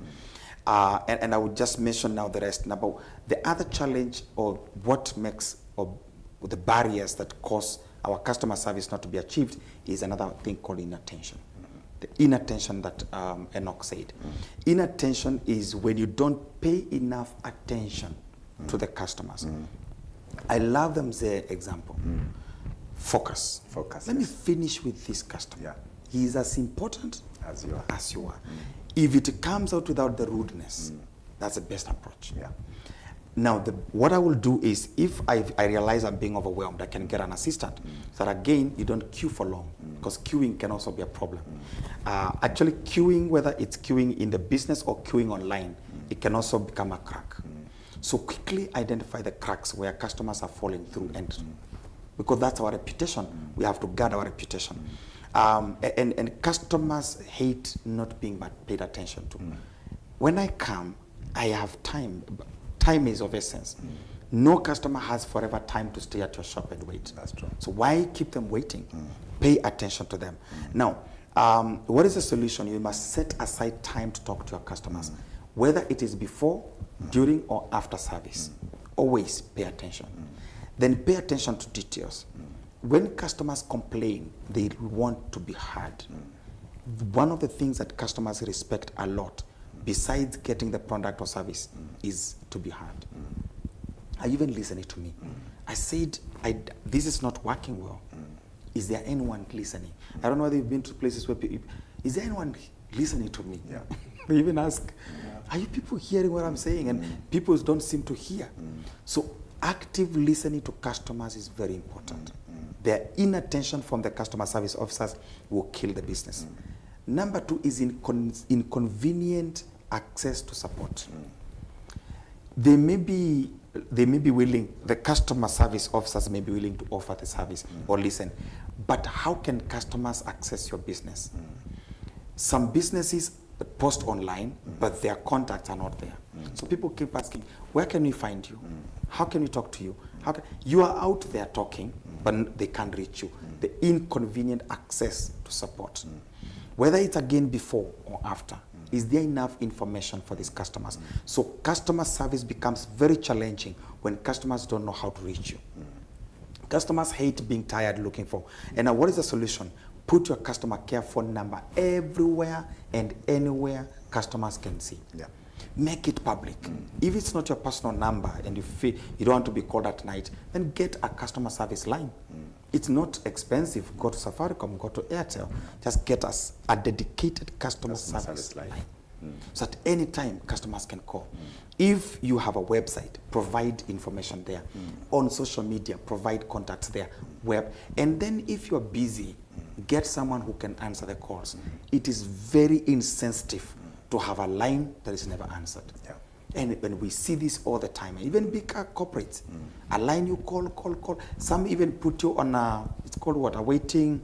And I would just mention now the rest. Now, the other challenge or what makes or the barriers that cause our customer service not to be achieved is another thing called inattention. the inattention that Enoch said. Inattention is when you don't pay enough attention to the customers. I love them their example. Focus. Focus. Let me finish with this customer. Yeah. He is as important As you are. as you are. If it comes out without the rudeness, that's the best approach. Yeah. Now, what I will do is, if I realize I'm being overwhelmed, I can get an assistant. So that again, you don't queue for long, because queuing can also be a problem. Actually, queuing, whether it's queuing in the business or queuing online, it can also become a crack. So quickly identify the cracks where customers are falling through, and because that's our reputation, we have to guard our reputation. And customers hate not being paid attention to. When I come, I have time. Time is of essence. No customer has forever time to stay at your shop and wait. That's true. So why keep them waiting? Pay attention to them. Now, what is the solution? You must set aside time to talk to your customers, whether it is before, during, or after service. Always pay attention. Then pay attention to details. When customers complain, they want to be heard. One of the things that customers respect a lot, besides getting the product or service, is to be heard. Are you even listening to me? I said, this is not working well. Is there anyone listening? I don't know whether you've been to places where people, is there anyone listening to me? Yeah. They even ask, are you people hearing what I'm saying? And people don't seem to hear. So active listening to customers is very important. Their inattention from the customer service officers will kill the business. Number two is inconvenient access to support. They may be willing, the customer service officers may be willing to offer the service or listen, but how can customers access your business? Some businesses post online, but their contacts are not there. So people keep asking, where can we find you? How can we talk to you? You are out there talking, but they can't reach you. The inconvenient access to support. Whether it's again before or after, is there enough information for these customers? So customer service becomes very challenging when customers don't know how to reach you. Customers hate being tired looking for. And now what is the solution? Put your customer care phone number everywhere and anywhere customers can see. Yeah. Make it public. If it's not your personal number and you feel you don't want to be called at night, then get a customer service line. It's not expensive. Go to Safaricom, go to Airtel. Just get us a dedicated customer service line. So at any time, customers can call. If you have a website, provide information there. On social media, provide contacts there. And then if you're busy, get someone who can answer the calls. It is very insensitive to have a line that is never answered. Yeah. And when we see this all the time, even big corporates, a line you call. Some even put you on it's called what, a waiting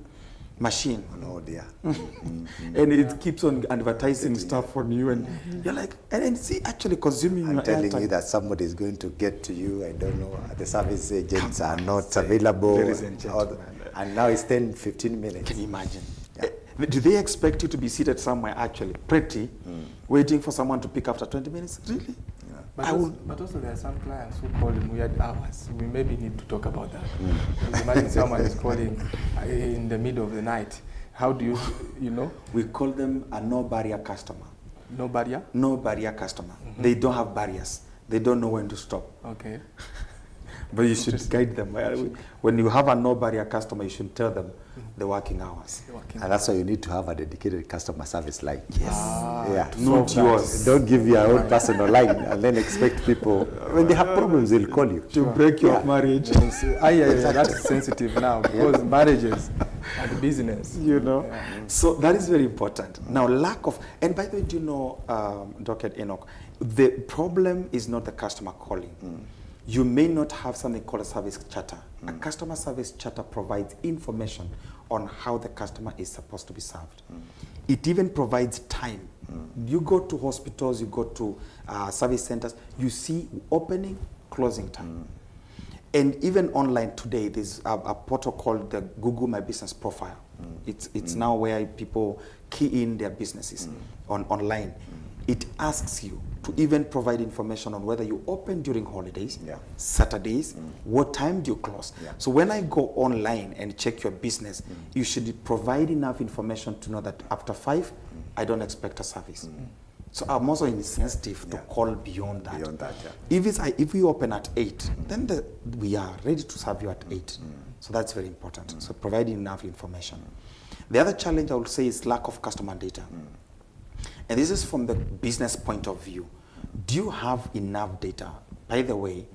machine. Oh dear. And it keeps on advertising stuff on you, and you're like, and see, actually consuming I'm your telling airtime. you that somebody is going to get to you. I don't know. The service agents are not available. Ladies and gentlemen. And now it's 10, 15 minutes. Can you imagine? Yeah. Do they expect you to be seated somewhere actually, pretty, waiting for someone to pick after 20 minutes? Really? But also there are some clients who call in weird hours. We maybe need to talk about that. Imagine someone is calling in the middle of the night. How do you know? We call them a no barrier customer. No barrier? No barrier customer. They don't have barriers. They don't know when to stop. Okay. But you should guide them. When you have a no barrier customer, you should tell them the working hours. And that's why you need to have a dedicated customer service line. Yes. Yeah. Not yours. Don't give your own personal line and then expect people, when they have problems, they'll call you. To break your marriage. That's sensitive now because marriages and business. You know. Yeah. So that is very important. Now, lack of, and by the way, do you know, Dr. Enoch, the problem is not the customer calling. You may not have something called a service charter. A customer service charter provides information on how the customer is supposed to be served. It even provides time. You go to hospitals, you go to service centers, you see opening, closing time. And even online today, there's a portal called the Google My Business Profile. It's now where people key in their businesses online. It asks you, to even provide information on whether you open during holidays, Yeah. Saturdays, what time do you close. Yeah. So when I go online and check your business, you should provide enough information to know that after 5, I don't expect a service. So I'm also insensitive to call beyond that. Beyond that, If we open at 8, then we are ready to serve you at 8. So that's very important. So providing enough information. The other challenge I would say is lack of customer data. And this is from the business point of view. Do you have enough data? By the way,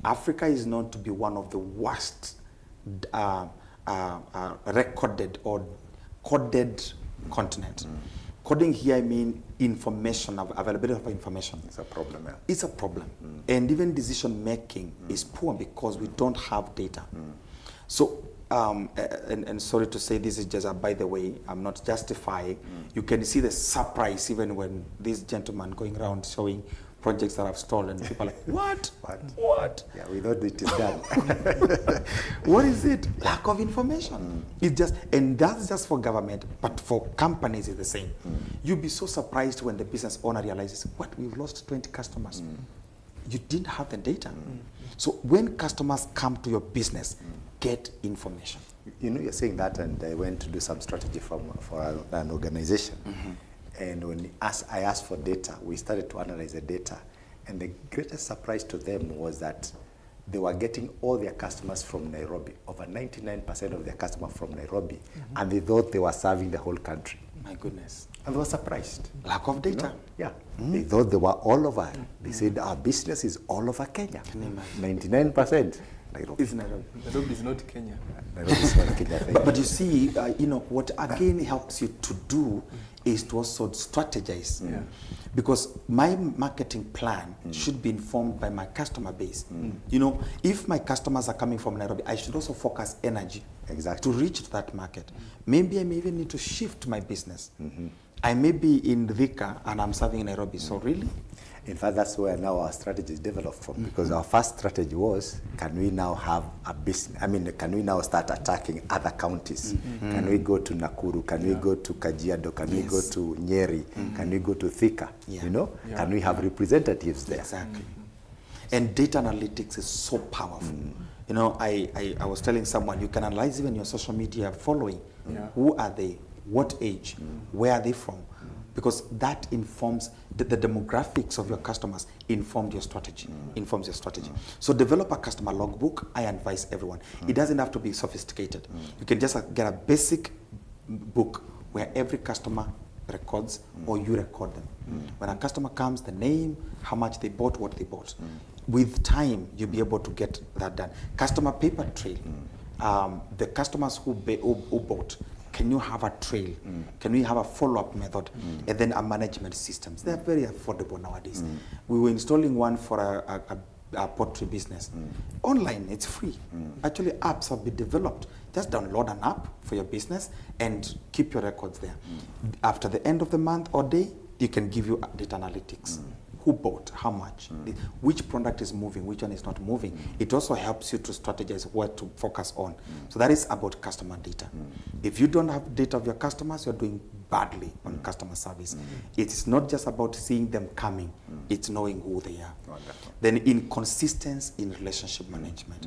Africa is known to be one of the worst recorded or coded continent. Coding here, I mean information, availability of information. It's a problem, yeah. It's a problem. And even decision making is poor because we don't have data. So, and sorry to say this is just a by the way, I'm not justifying. You can see the surprise even when this gentleman going around showing projects that I've stolen. People are like, what? What? Yeah, we know it is done. What is it? Lack of information. It's just, and that's just for government, but for companies it's the same. You'll be so surprised when the business owner realizes, what, we've lost 20 customers. You didn't have the data. So when customers come to your business, get information. You know, you're saying that, and I went to do some strategy for an organization. And when I asked for data, we started to analyze the data. And the greatest surprise to them was that they were getting all their customers from Nairobi, over 99% of their customers from Nairobi, and they thought they were serving the whole country. My goodness. And they were surprised. Lack of data. You know? Yeah. They thought they were all over. They said our business is all over Kenya. 99%. Nairobi. It's Nairobi. Nairobi is not Kenya. Nairobi is not Kenya. But you see, you know, what again helps you to do is to also strategize. Because my marketing plan should be informed by my customer base. You know, if my customers are coming from Nairobi, I should also focus energy to reach that market. Maybe I may even need to shift my business. I may be in Thika and I'm serving Nairobi, so really? In fact, that's where now our strategy is developed from, because our first strategy was, can we now have a business, can we now start attacking other counties? Can we go to Nakuru? Can we go to Kajiado? Can we go to Nyeri? Can we go to Thika? You know? Can we have representatives there? Exactly. And data analytics is so powerful. You know, I was telling someone, you can analyze even your social media following. Who are they? What age? Where are they from? Because that informs the demographics of your customers, informs your strategy. So develop a customer logbook. I advise everyone. It doesn't have to be sophisticated. You can just get a basic book where every customer records or you record them. When a customer comes, the name, how much they bought, what they bought. With time, you'll be able to get that done. Customer paper trail. The customers who bought, can you have a trail? Can we have a follow-up method? And then a management systems. They're very affordable nowadays. We were installing one for a poultry business. Online, it's free. Actually, apps have been developed. Just download an app for your business and keep your records there. After the end of the month or day, you can give you data analytics. Who bought, how much, which product is moving, which one is not moving. It also helps you to strategize what to focus on. So that is about customer data. If you don't have data of your customers, you're doing badly on customer service. It's not just about seeing them coming, it's knowing who they are. Wonderful. Then inconsistency in relationship management.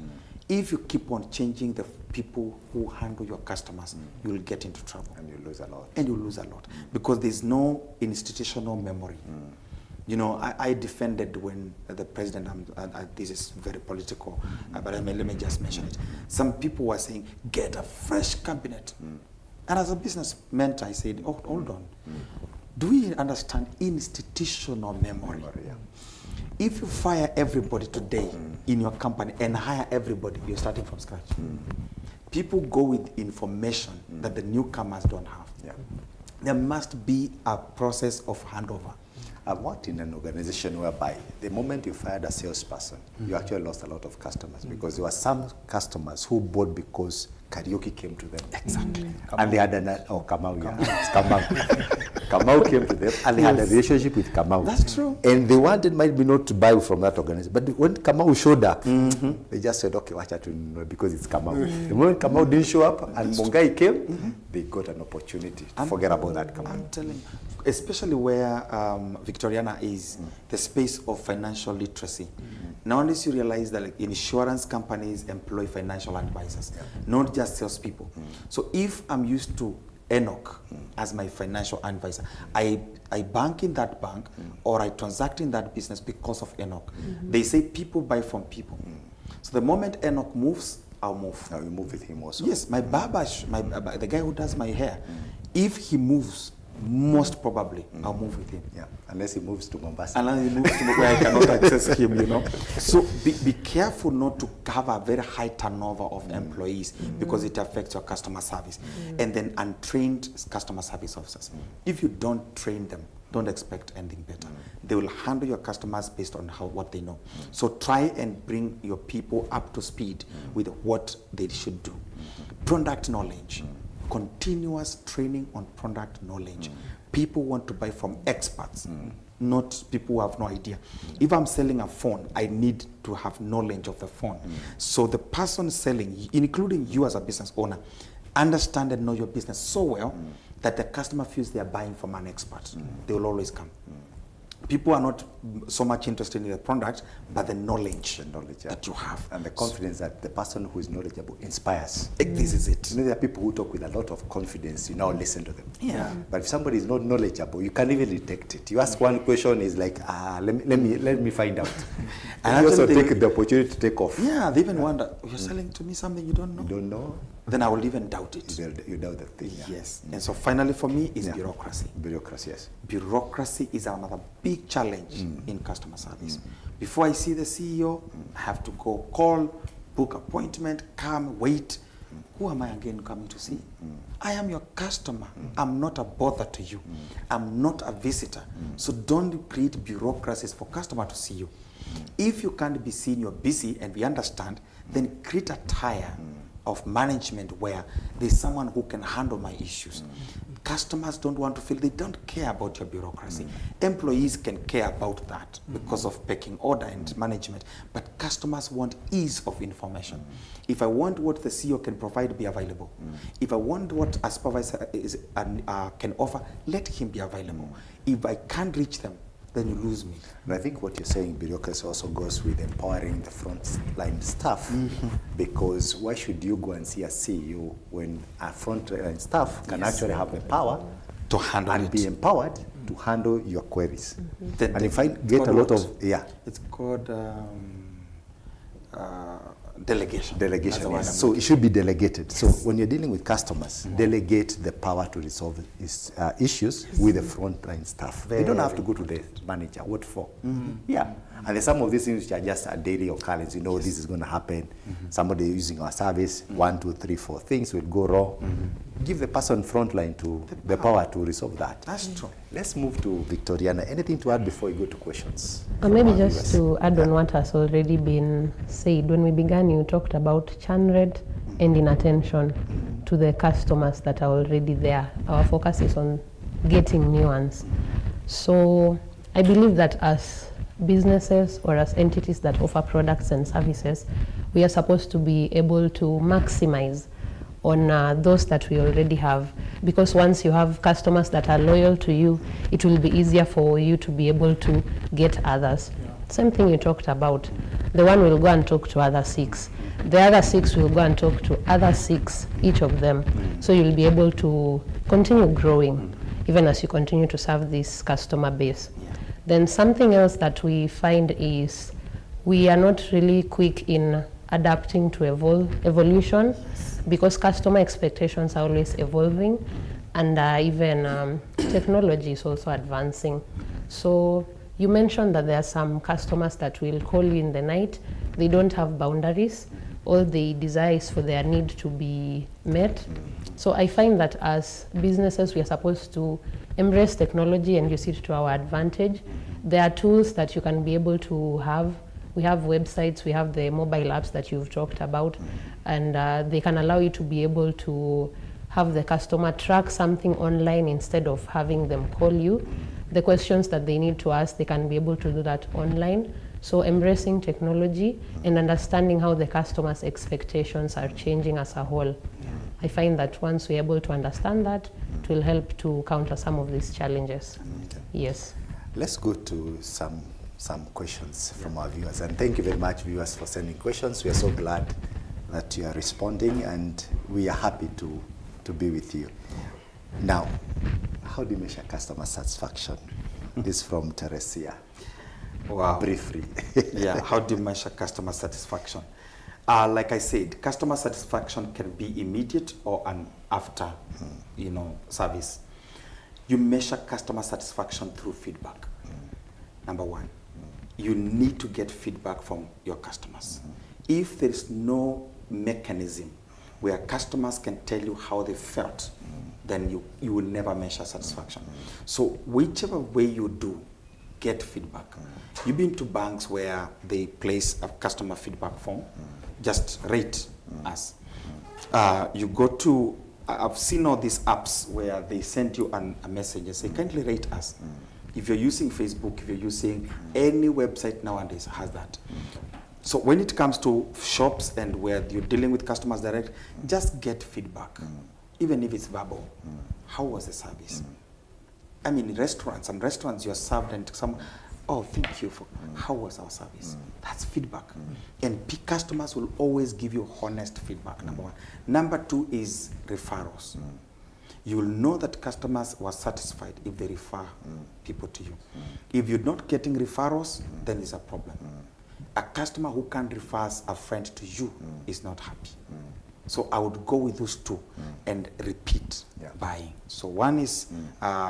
If you keep on changing the people who handle your customers, you will get into trouble. And you lose a lot. And you lose a lot. Because there's no institutional memory. You know, I defended when the president, this is very political, but let me just mention it. Some people were saying, get a fresh cabinet. And as a business mentor, I said, oh, hold on. Do we understand institutional memory? If you fire everybody today in your company and hire everybody, you're starting from scratch. People go with information that the newcomers don't have. There must be a process of handover. I've worked in an organization whereby the moment you fired a salesperson, you actually lost a lot of customers because there were some customers who bought because karaoke came to them. Exactly. And they had Kamau, it's Kamau. Kamau came to them and they had a relationship with Kamau. That's true. And they wanted might be not to buy from that organization. But when Kamau showed up, they just said, okay, watch out to know because it's Kamau. The moment Kamau didn't show up and Mongai came, they got an opportunity. Forget about that Kamau. I'm telling you, especially where Victoriana is, the space of financial literacy. Nowadays you realize that like, insurance companies employ financial advisors, not just salespeople. So if I'm used to Enoch as my financial advisor, I bank in that bank or I transact in that business because of Enoch. They say people buy from people. So the moment Enoch moves, I'll move. Now you move with him also. Yes, my barber, the guy who does my hair, if he moves, most probably I'll move with him. Yeah, unless he moves to Mombasa. Unless he moves to where I cannot access him, you know. So be careful not to have a very high turnover of employees because it affects your customer service. And then untrained customer service officers. If you don't train them, don't expect anything better. They will handle your customers based on what they know. So try and bring your people up to speed with what they should do. Product knowledge. Continuous training on product knowledge. People want to buy from experts, not people who have no idea. If I'm selling a phone, I need to have knowledge of the phone. So the person selling, including you as a business owner, understand and know your business so well that the customer feels they are buying from an expert. They will always come. People are not so much interested in the product, but the knowledge that you have. And the confidence that the person who is knowledgeable inspires. This is it. You know, there are people who talk with a lot of confidence. You now listen to them. Yeah. But if somebody is not knowledgeable, you can't even detect it. You ask one question, is like, let me find out. And you also take the opportunity to take off. Yeah, they even wonder, you're selling to me something you don't know? You don't know? Then I will even doubt it. You doubt the thing. Yeah. Yes. And so finally for me is bureaucracy. Bureaucracy, yes. Bureaucracy is another big challenge in customer service. Before I see the CEO, I have to go call, book appointment, come, wait. Who am I again coming to see? I am your customer. I'm not a bother to you. I'm not a visitor. So don't create bureaucracies for customer to see you. If you can't be seen, you're busy, and we understand, then create a tier of management where there's someone who can handle my issues. Customers don't want to feel, they don't care about your bureaucracy. Employees can care about that because of pecking order and management, but customers want ease of information. If I want what the CEO can provide, be available. If I want what a supervisor can offer, let him be available. If I can't reach them, then you lose me. And I think what you're saying, bureaucracy also goes with empowering the frontline staff. Because why should you go and see a CEO when a frontline staff can actually have the power to handle and it. be empowered to handle your queries? Then And if I get a lot of, it's called delegation. delegation, That's the one yes. I'm So it should be delegated. So when you're dealing with customers, delegate the power to resolve issues with the frontline staff. They don't have to go to the manager. What for? Yeah. And there's some of these things which are just a daily occurrence. You know, this is going to happen. Somebody using our service, 1, 2, 3, 4 things will go wrong. Give the person frontline to the power to resolve that. That's true. Let's move to Victoriana. Anything to add before we go to questions? Maybe just to add on what has already been said. When we began, you talked about churn rate and inattention to the customers that are already there. Our focus is on getting new ones. So I believe that as businesses or as entities that offer products and services, we are supposed to be able to maximize on those that we already have, because once you have customers that are loyal to you, it will be easier for you to be able to get others. Same thing you talked about. The one will go and talk to other 6. The other 6 will go and talk to other 6, each of them. So you'll be able to continue growing, even as you continue to serve this customer base. Then something else that we find is we are not really quick in adapting to evolution, because customer expectations are always evolving, and even technology is also advancing. So you mentioned that there are some customers that will call you in the night. They don't have boundaries. All they desire is for their need to be met. So I find that as businesses, we are supposed to embrace technology and use it to our advantage. There are tools that you can be able to have. We have websites, we have the mobile apps that you've talked about, and they can allow you to be able to have the customer track something online instead of having them call you. The questions that they need to ask, they can be able to do that online. So embracing technology and understanding how the customer's expectations are changing as a whole. I find that once we're able to understand that, it will help to counter some of these challenges. Yes. Let's go to some questions from our viewers. And thank you very much, viewers, for sending questions. We are so glad that you are responding, and we are happy to be with you. Now, how do you measure customer satisfaction? This is from Teresia. Wow. Briefly. Yeah, how do you measure customer satisfaction? Like I said, customer satisfaction can be immediate or an after, service. You measure customer satisfaction through feedback. Number one, you need to get feedback from your customers. If there is no mechanism where customers can tell you how they felt, then you will never measure satisfaction. So whichever way you do, get feedback. You've been to banks where they place a customer feedback form, just rate us. You go to, I've seen all these apps where they send you a message and say, kindly rate us. If you're using Facebook, if you're using any website nowadays has that. So when it comes to shops and where you're dealing with customers direct, just get feedback, even if it's verbal. How was the service? I mean, some restaurants you're served and thank you for, how was our service? That's feedback. And customers will always give you honest feedback, number one. Number two is referrals. You will know that customers were satisfied if they refer people to you. If you're not getting referrals, then there's a problem. A customer who can't refer a friend to you is not happy. So I would go with those two and repeat buying. So one is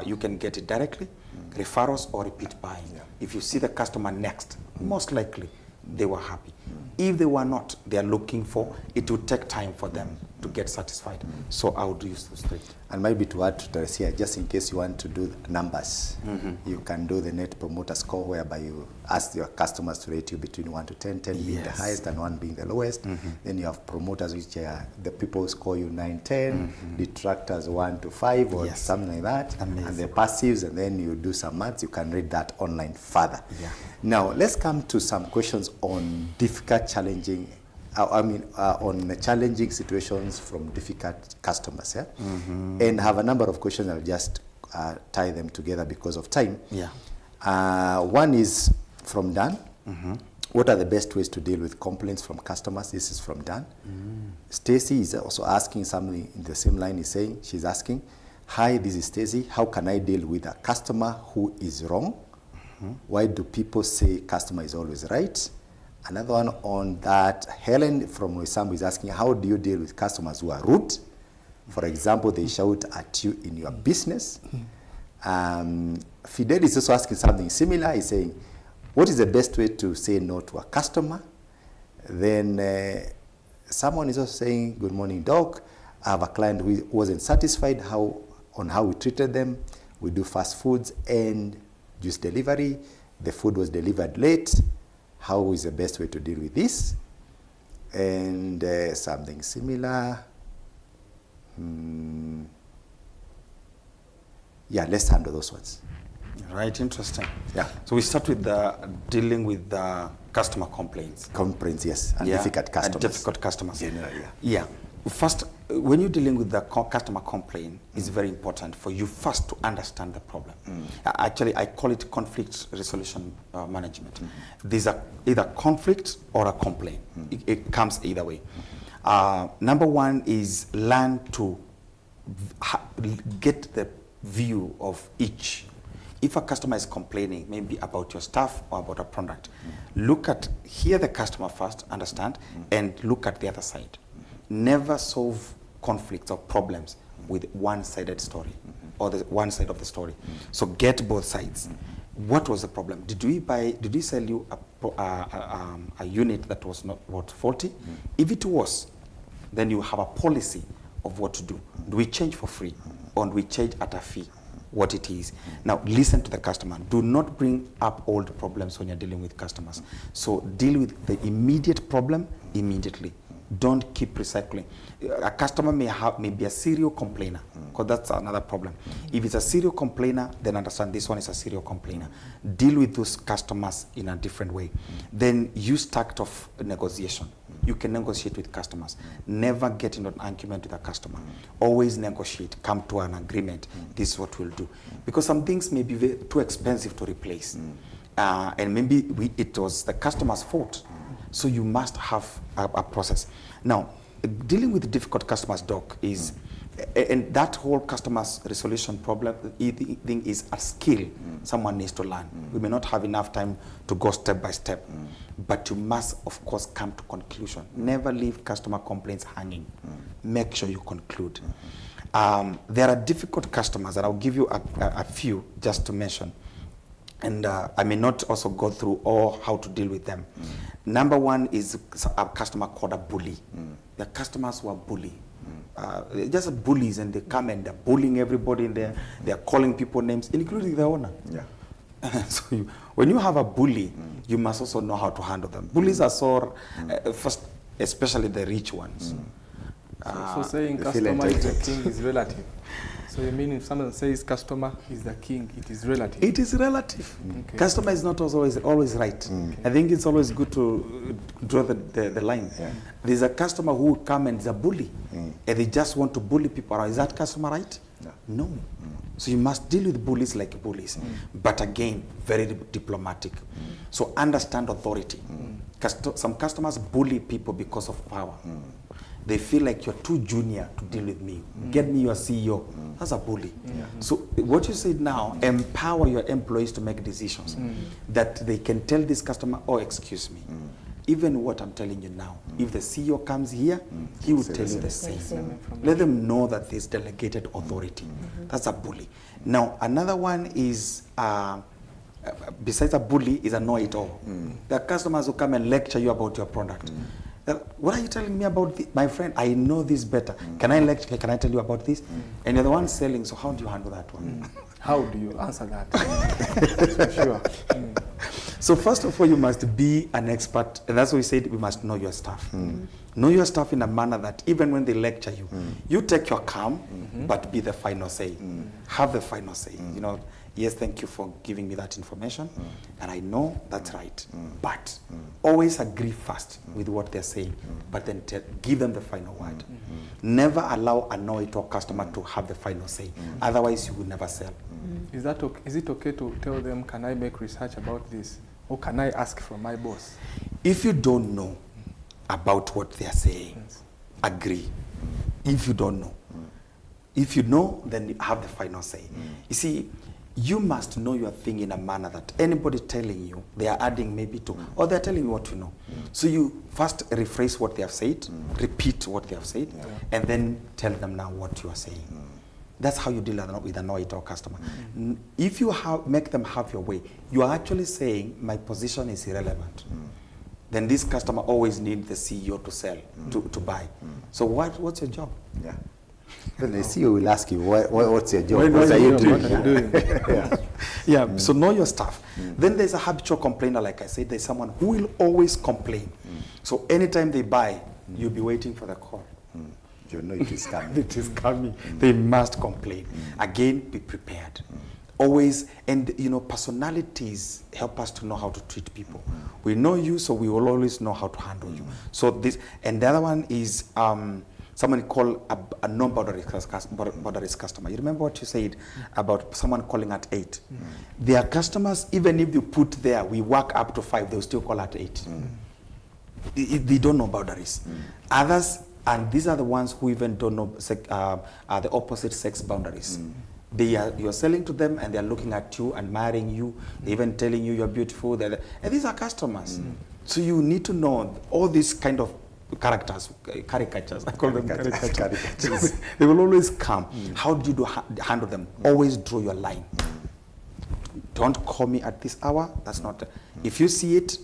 you can get it directly, referrals or repeat buying. If you see the customer next, most likely they were happy. If they were not, they are looking for, it will take time for them to get satisfied. So I would use those three. And maybe to add to Teresia, just in case you want to do numbers, you can do the net promoter score, whereby you ask your customers to rate you between 1 to 10, 10 being the highest and 1 being the lowest. Then you have promoters, which are the people who score you 9, 10, detractors 1 to 5 or something like that. Amazing. And the passives, and then you do some maths, you can read that online further. Now, let's come to some questions on difficult, challenging, on the challenging situations from difficult customers. And have a number of questions. I'll just tie them together because of time. One is from Dan. What are the best ways to deal with complaints from customers? This is from Dan. Stacy is also asking something in the same line. She's asking, hi, this is Stacy. How can I deal with a customer who is wrong? Why do people say customer is always right? Another one on that, Helen from Roysambu is asking, how do you deal with customers who are rude? For example, they shout at you in your business. Fidel is also asking something similar. He's saying, what is the best way to say no to a customer? Then someone is also saying, good morning, Doc. I have a client who wasn't satisfied on how we treated them. We do fast foods and juice delivery. The food was delivered late. How is the best way to deal with this? And something similar. Let's handle those ones. Right, interesting. So we start with dealing with the customer complaints. Complaints, yes, and difficult customers. And difficult customers. First, when you're dealing with the customer complaint, it's very important for you first to understand the problem. Actually, I call it conflict resolution management. These are either conflict or a complaint. It comes either way. Number one is learn to get the view of each. If a customer is complaining maybe about your staff or about a product, hear the customer first, understand, and look at the other side. Never solve conflicts or problems with one-sided story or the one side of the story. So get both sides. What was the problem? Did we sell you a unit that was not faulty? If it was, then you have a policy of what to do. Do we change for free or do we change at a fee? What it is. Now, listen to the customer. Do not bring up old problems when you're dealing with customers. So deal with the immediate problem immediately. Don't keep recycling. A customer may be a serial complainer, because that's another problem. If it's a serial complainer, then understand this one is a serial complainer. Deal with those customers in a different way. Then use tact of negotiation. You can negotiate with customers. Never get into an argument with a customer. Always negotiate. Come to an agreement. This is what we'll do. Because some things may be too expensive to replace. And maybe it was the customer's fault. So you must have a process. Now, dealing with difficult customers, Doc, is, and that whole customer's resolution problem thing is a skill someone needs to learn. We may not have enough time to go step by step, but you must, of course, come to conclusion. Never leave customer complaints hanging. Make sure you conclude. There are difficult customers, and I'll give you a few just to mention. And I may not also go through all how to deal with them. Number one is a customer called a bully. The customers who are bully. They're just bullies, and they come and they're bullying everybody in there. They're calling people names, including the owner. So when you have a bully, you must also know how to handle them. Bullies are so, first, especially the rich ones. So saying customer is the king is relative. So you mean if someone says customer is the king, it is relative? It is relative. Okay. Customer is not always right. Okay. I think it's always good to draw the line. There's a customer who will come and is a bully, and they just want to bully people around. Is that customer right? No. So you must deal with bullies like bullies. But again, very diplomatic. So understand authority. Some customers bully people because of power. They feel like you're too junior to deal with me. Get me your CEO. That's a bully. So what you said now, empower your employees to make decisions. That they can tell this customer, oh, excuse me. Even what I'm telling you now, if the CEO comes here, he will tell you the same. Let them know that there's delegated authority. That's a bully. Now, another one is, besides a bully, is a know-it-all. There are customers who come and lecture you about your product. What are you telling me about my friend? I know this better. Can I lecture? Can I tell you about this? And you're the one selling, so how do you handle that one? How do you answer that? For sure. So first of all, you must be an expert, and that's why we said we must know your stuff. Know your stuff in a manner that even when they lecture you, you take your calm, but be the final say. Have the final say. You know, yes, thank you for giving me that information, and I know that's right. But always agree first with what they're saying, but then give them the final word. Never allow a know-it-all customer to have the final say. Otherwise, you will never sell. Is it okay to tell them, can I make research about this? Or can I ask from my boss? If you don't know about what they're saying, agree. If you don't know. If you know, then you have the final say. You see, you must know your thing in a manner that anybody telling you, they are adding maybe to, or they're telling you what you know. So you first rephrase what they have said, repeat what they have said, and then tell them now what you are saying. That's how you deal with a know-it-all customer. If you make them have your way, you are actually saying, my position is irrelevant. Then this customer always needs the CEO to sell, to buy. So what's your job? Then the CEO will ask you, what's your job? What are you doing? So know your stuff. Then there's a habitual complainer, like I said. There's someone who will always complain. So anytime they buy, you'll be waiting for the call. You know it is coming. It is coming. They must complain. Again, be prepared. Always, and you know, personalities help us to know how to treat people. We know you, so we will always know how to handle you. So this, and the other one is someone called a non-boundaries customer. You remember what you said about someone calling at 8? There are customers, even if you put there, we work up to 5, they'll still call at 8. They don't know boundaries. Others, and these are the ones who even don't know the opposite sex boundaries. You're selling to them, and they're looking at you, admiring you, even telling you you're beautiful. And these are customers. So you need to know all these kind of caricatures. I call them caricatures. They will always come. How do you handle them? Always draw your line. Don't call me at this hour. That's not. If you see it,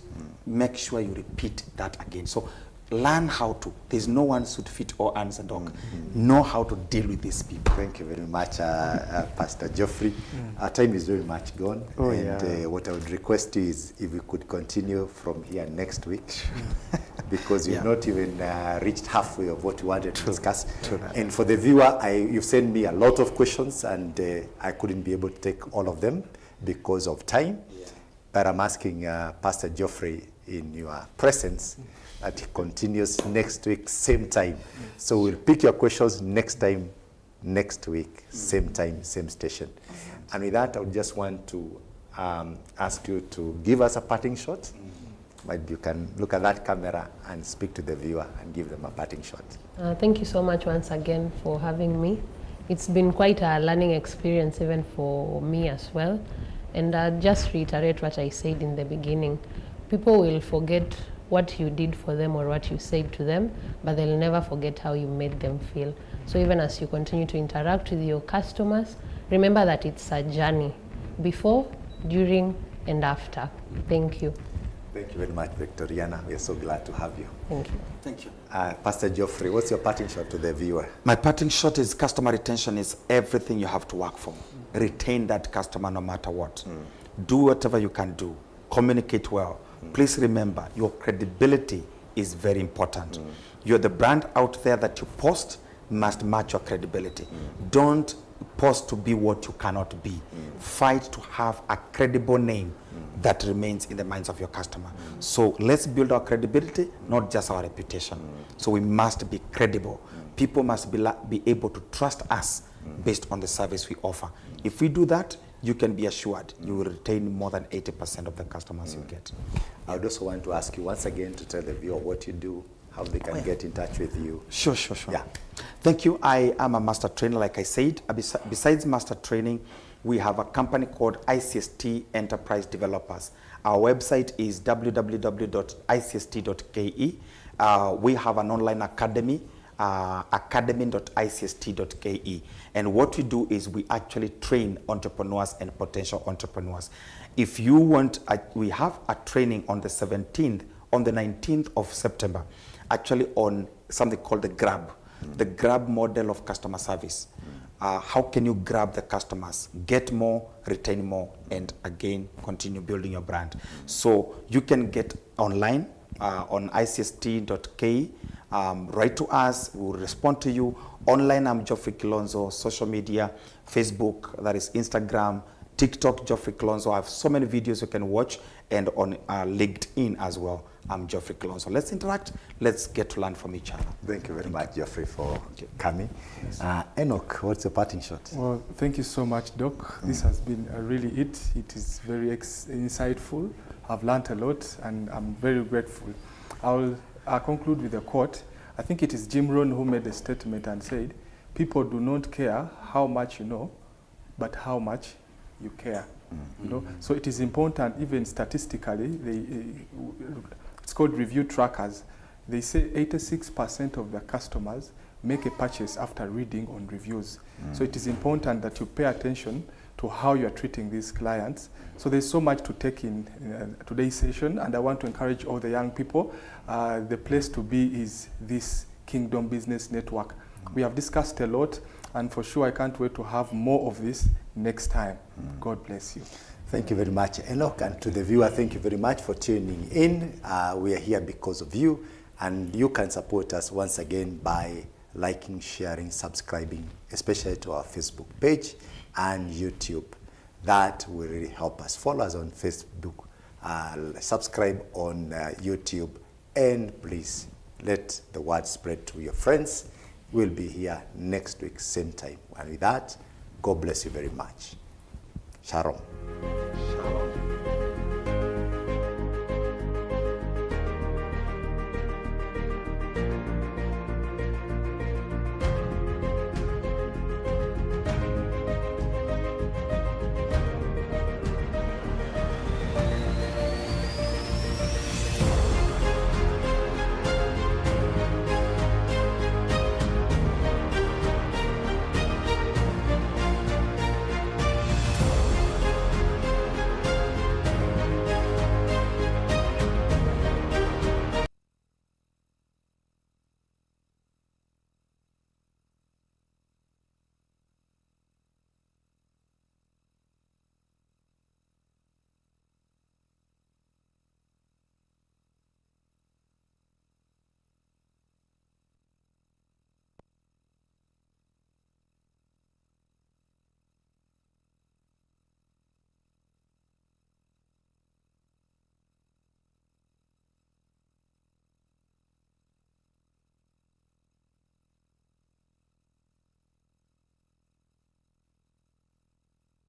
make sure you repeat that again. So learn how to. There's no one should fit all hands a dog. Know how to deal with these people. Thank you very much, Pastor Geoffrey. Our time is very much gone. What I would request is if we could continue from here next week. because we've Yeah. not even reached halfway of what we wanted to discuss. And for the viewer, you've sent me a lot of questions, and I couldn't be able to take all of them because of time. Yeah. But I'm asking Pastor Geoffrey in your presence that he continues next week, same time. So we'll pick your questions next time, next week, same time, same station. And with that, I would just want to ask you to give us a parting shot. But you can look at that camera and speak to the viewer and give them a parting shot. Thank you so much once again for having me. It's been quite a learning experience even for me as well. And just reiterate what I said in the beginning. People will forget what you did for them or what you said to them, but they'll never forget how you made them feel. So even as you continue to interact with your customers, remember that it's a journey, before, during, and after. Thank you. Thank you very much, Victoriana. We are so glad to have you. Thank you. Thank you. Pastor Geoffrey, what's your parting shot to the viewer? My parting shot is customer retention is everything you have to work for. Retain that customer no matter what. Do whatever you can do. Communicate well. Please remember, your credibility is very important. You're the brand out there that you post must match your credibility. Don't post to be what you cannot be. Fight to have a credible name that remains in the minds of your customer. So let's build our credibility, not just our reputation. So we must be credible. People must be able to trust us based on the service we offer. If we do that, you can be assured you will retain more than 80% of the customers you get. I would also want to ask you once again to tell the viewer what you do, how they can get in touch with you. Sure. Yeah. Thank you. I am a master trainer, like I said. Besides master training, we have a company called ICST Enterprise Developers. Our website is www.icst.ke. We have an online academy, academy.icst.ke. And what we do is we actually train entrepreneurs and potential entrepreneurs. If you want, we have a training on the 17th, on the 19th of September, actually on something called the grab model of customer service. How can you grab the customers, get more, retain more, and again, continue building your brand? So you can get online on icst.ke. Write to us, we'll respond to you. Online, I'm Geoffrey Kilonzo. Social media, Facebook, that is Instagram, TikTok, Geoffrey Kilonzo. I have so many videos you can watch, and on LinkedIn as well. I'm Geoffrey Kilonzo. Let's interact. Let's get to learn from each other. Thank you very much, Geoffrey, for coming. Enoch, what's your parting shot? Well, thank you so much, Doc. This has been really it. It is very insightful. I've learned a lot, and I'm very grateful. I'll conclude with a quote. I think it is Jim Rohn who made a statement and said, "People do not care how much you know, but how much you care." You know, so it is important, even statistically. It's called review trackers. They say 86% of the customers make a purchase after reading on reviews. So it is important that you pay attention to how you are treating these clients. So there's so much to take in today's session, and I want to encourage all the young people. The place to be is this Kingdom Business Network. We have discussed a lot, and for sure I can't wait to have more of this next time. God bless you. Thank you very much, Enoch. And to the viewer, thank you very much for tuning in. We are here because of you, and you can support us once again by liking, sharing, subscribing, especially to our Facebook page and YouTube. That will really help us. Follow us on Facebook, subscribe on YouTube, and please let the word spread to your friends. We'll be here next week, same time. And with that, God bless you very much. Shalom.